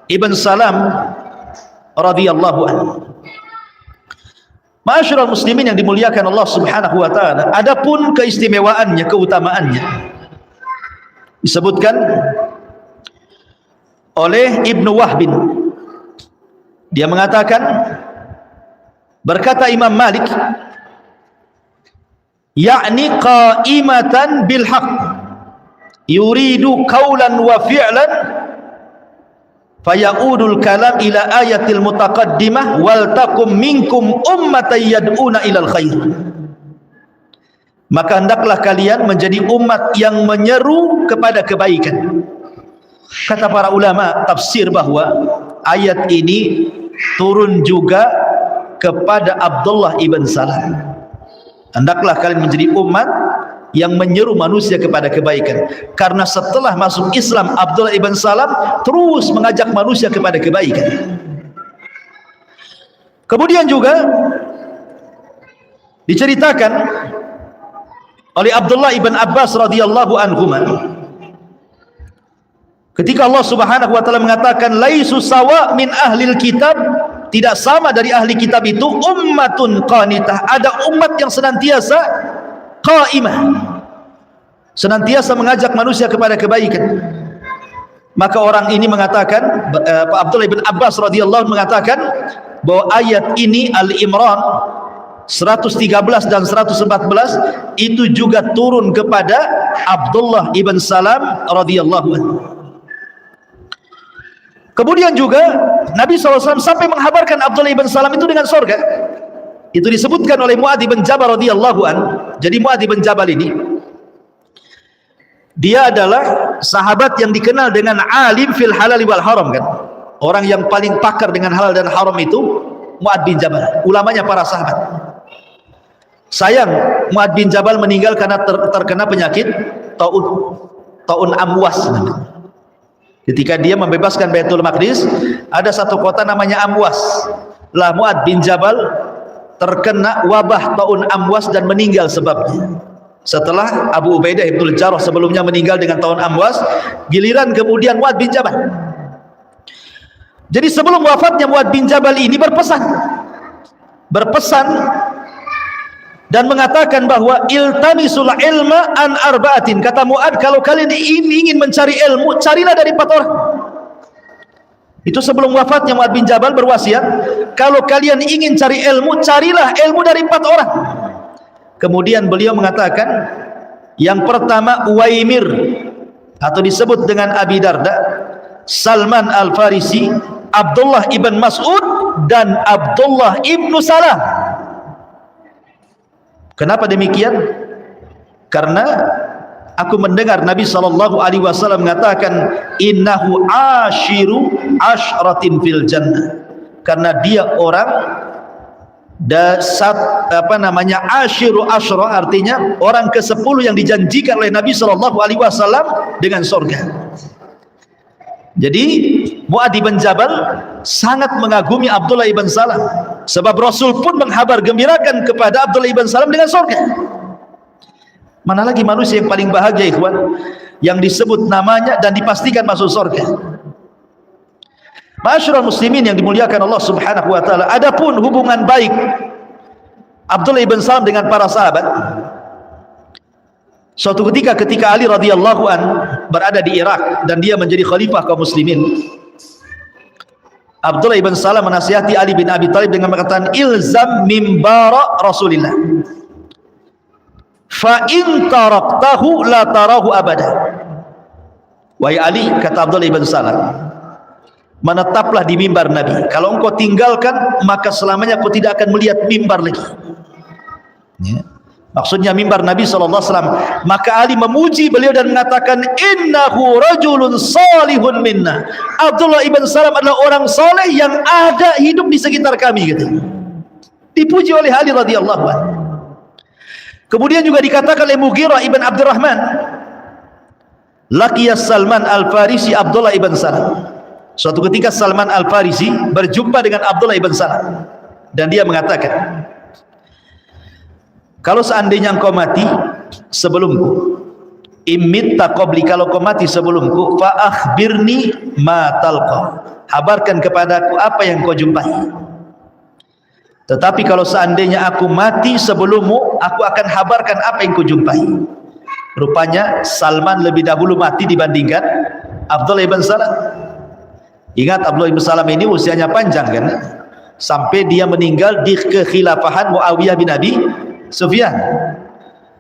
ibn Salam radhiyallahu anhu. Ma'asyiral muslimin yang dimuliakan Allah Subhanahu wa taala, adapun keistimewaannya, keutamaannya disebutkan oleh Ibnu Wahbin. Dia mengatakan, berkata Imam Malik, yakni qa'imatan bil haqq yuridu qawlan wa fi'lan faya'udul kalam ila ayatil mutaqaddimah wal takum minkum ummatan yad'una ilal khair. Maka hendaklah kalian menjadi umat yang menyeru kepada kebaikan. Kata para ulama tafsir bahwa ayat ini turun juga kepada Abdullah ibn Salam. Hendaklah kalian menjadi umat yang menyeru manusia kepada kebaikan, karena setelah masuk Islam Abdullah ibn Salam terus mengajak manusia kepada kebaikan. Kemudian juga diceritakan oleh Abdullah ibn Abbas radhiyallahu anhuma, ketika Allah Subhanahu wa taala mengatakan laisu sawa min ahlil kitab, tidak sama dari ahli kitab itu ummatun qanitah, ada umat yang senantiasa qaimah, senantiasa mengajak manusia kepada kebaikan. Maka orang ini mengatakan, Abdullah bin Abbas radhiyallahu mengatakan bahwa ayat ini Al-Imran 113 dan 114 itu juga turun kepada Abdullah ibn Salam radhiyallahu anhu. Kemudian juga Nabi SAW sampai menghabarkan Abdullah ibn Salam itu dengan surga. Itu disebutkan oleh Mu'adz bin Jabal radhiyallahu an. Jadi Mu'adz bin Jabal ini, dia adalah sahabat yang dikenal dengan alim fil halal wal haram, kan? Orang yang paling pakar dengan halal dan haram itu Mu'adz bin Jabal, ulamanya para sahabat. Sayang Mu'adz bin Jabal meninggal karena terkena penyakit taun amwas. Ketika dia membebaskan Baitul Maqdis, ada satu kota namanya Amwas. Lah Mu'adz bin Jabal terkena wabah taun amwas dan meninggal sebabnya. Setelah Abu Ubaidah ibn Jarrah sebelumnya meninggal dengan taun amwas, giliran kemudian Mu'adz bin Jabal. Jadi sebelum wafatnya Mu'adz bin Jabal ini berpesan dan mengatakan bahwa iltamisul ilma an arba'atin. Kata Mu'ad, kalau kalian ingin mencari ilmu, carilah dari 4 orang. Itu sebelum wafatnya Mu'ad bin Jabal berwasiat, kalau kalian ingin cari ilmu, carilah ilmu dari 4 orang. Kemudian beliau mengatakan, yang pertama Uwaimir, atau disebut dengan Abi Darda, Salman Al-Farisi, Abdullah ibn Mas'ud, dan Abdullah ibn Salam. Kenapa demikian? Karena aku mendengar Nabi SAW mengatakan, innahu ashiru ashratin fil jannah. Karena dia orang ashiru ashra, artinya orang ke-10 yang dijanjikan oleh Nabi SAW dengan surga. Jadi Mu'ad bin Jabal sangat mengagumi Abdullah ibn Salam, sebab Rasul pun menghabar gembirakan kepada Abdullah ibn Salam dengan surga. Mana lagi manusia yang paling bahagia, ikhwan, yang disebut namanya dan dipastikan masuk surga. Ma'asyiral muslimin yang dimuliakan Allah Subhanahu wa taala, adapun hubungan baik Abdullah ibn Salam dengan para sahabat, suatu ketika Ali radhiyallahu an berada di Irak dan dia menjadi khalifah kaum muslimin, Abdullah ibn Salam menasihati Ali bin Abi Thalib dengan mengatakan, ilzam mimbara Rasulillah, fa in taraktahu la tarahu abada. Wahai Ali, kata Abdullah ibn Salam, menetaplah di mimbar Nabi. Kalau engkau tinggalkan, maka selamanya kau tidak akan melihat mimbar lagi. Ya. Maksudnya mimbar Nabi SAW. Maka Ali memuji beliau dan mengatakan, innahu rajulun salihun minna. Abdullah ibn Salam adalah orang saleh yang ada hidup di sekitar kami, gitu. Dipuji oleh Ali radhiyallahu anhu. Kemudian juga dikatakan oleh Mughirah ibn Abdurrahman, laqiya Salman Al-Farisi Abdullah ibn Salam. Suatu ketika Salman Al-Farisi berjumpa dengan Abdullah ibn Salam dan dia mengatakan, kalau seandainya engkau mati sebelumku, imitta qabli, kalau kau mati sebelumku, fa akhbirni ma talqa, habarkan kepadaku apa yang kau jumpai. Tetapi kalau seandainya aku mati sebelummu, aku akan habarkan apa yang kau jumpai. Rupanya Salman lebih dahulu mati dibandingkan Abdullah ibn Salam. Ingat, Abdullah ibn Salam ini usianya panjang kan, sampai dia meninggal di kekhilafahan Muawiyah bin Abi Sufyan.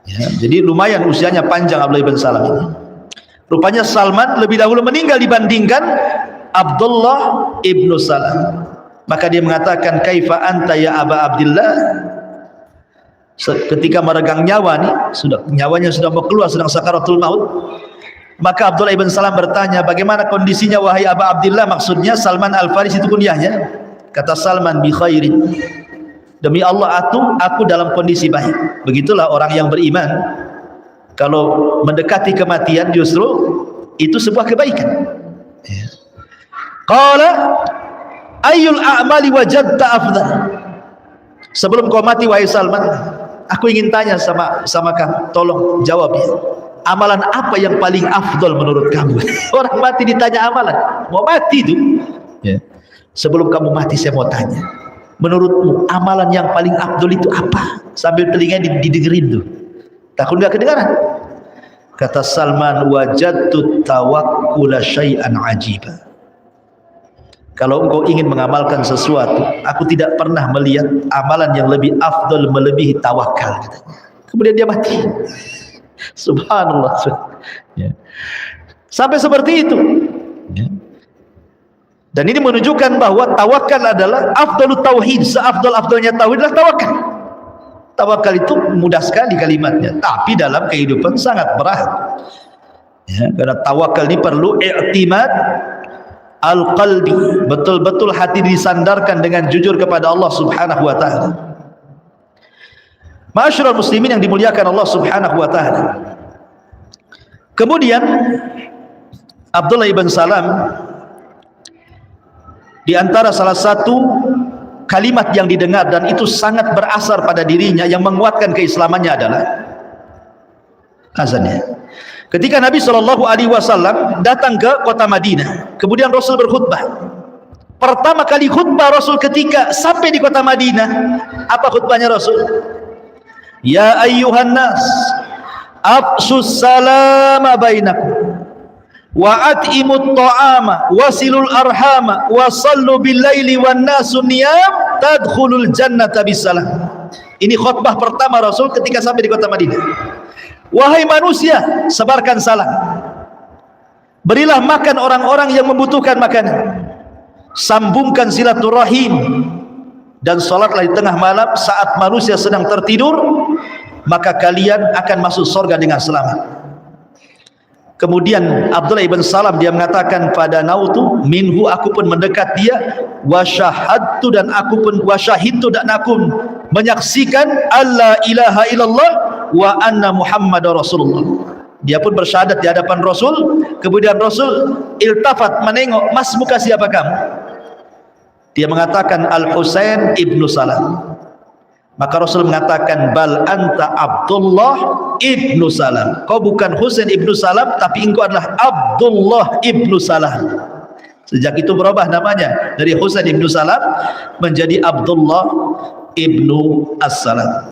Ya, jadi lumayan usianya panjang Abdullah ibn Salam ini. Rupanya Salman lebih dahulu meninggal dibandingkan Abdullah ibn Salam. Maka dia mengatakan, kaifa anta ya Aba Abdillah. Ketika meregang nyawa nih, nyawanya sudah mau keluar, sedang sakaratul maut. Maka Abdullah ibn Salam bertanya, bagaimana kondisinya wahai Aba Abdillah? Maksudnya Salman Al-Farisi itu kunyahnya. Kata Salman, bi khairin, demi Allah aku dalam kondisi baik. Begitulah orang yang beriman, kalau mendekati kematian justru itu sebuah kebaikan. Qala ayyul a'mali wajadta afdal. Sebelum kau mati wahai Salman, aku ingin tanya sama kamu, tolong jawab ya. Amalan apa yang paling afdal menurut kamu? Orang mati ditanya amalan, mau mati itu. Ya. Sebelum kamu mati saya mau tanya, menurutmu amalan yang paling afdal itu apa? Sambil telinga didengerin tuh, takut nggak kedengaran. Kata Salman, wajadtu tawakkula syai'an ajiba. Kalau engkau ingin mengamalkan sesuatu, aku tidak pernah melihat amalan yang lebih afdal melebihi tawakal, katanya. Kemudian dia mati. Subhanallah. Ya. Sampai seperti itu. Ya. Dan ini menunjukkan bahwa tawakal adalah afdalut tauhid. Seafdal-afdalnya tauhid adalah tawakal. Tawakal itu mudah sekali kalimatnya, tapi dalam kehidupan sangat berat. Ya, karena tawakal ini perlu i'timad al-qalbi, betul-betul hati disandarkan dengan jujur kepada Allah Subhanahu wa taala. Ma'asyiral muslimin yang dimuliakan Allah Subhanahu wa taala. Kemudian Abdullah ibn Salam, di antara salah satu kalimat yang didengar dan itu sangat berasar pada dirinya yang menguatkan keislamannya adalah azannya. Ketika Nabi SAW datang ke kota Madinah, kemudian Rasul berkhutbah. Pertama kali khutbah Rasul ketika sampai di kota Madinah, apa khutbahnya Rasul? Ya ayyuhan nas, afsus salama bainakum wa at'imut ta'ama wasilul arhama wa sallu bil laili wan nasu niyam tadkhulul jannata bisalam. Ini khutbah pertama Rasul ketika sampai di kota Madinah. Wahai manusia, sebarkan salam, berilah makan orang-orang yang membutuhkan makanan, sambungkan silaturahim, dan salatlah di tengah malam saat manusia sedang tertidur, maka kalian akan masuk surga dengan selamat. Kemudian Abdullah ibn Salam dia mengatakan, pada nautu minhu, aku pun mendekat dia, wa syahadtu, dan aku pun wa syahidtu, dan aku menyaksikan alla ilaha illallah wa anna muhammadar rasulullah. Dia pun bersyahadat di hadapan Rasul. Kemudian Rasul iltafat, menengok, mas muka siapa kamu? Dia mengatakan Al-Husain ibnu Salam. Maka Rasul mengatakan, bal anta Abdullah ibnu Salam. Kau bukan Husain ibnu Salam, tapi engkau adalah Abdullah ibnu Salam. Sejak itu berubah namanya dari Husain ibnu Salam menjadi Abdullah ibnu As-Salam.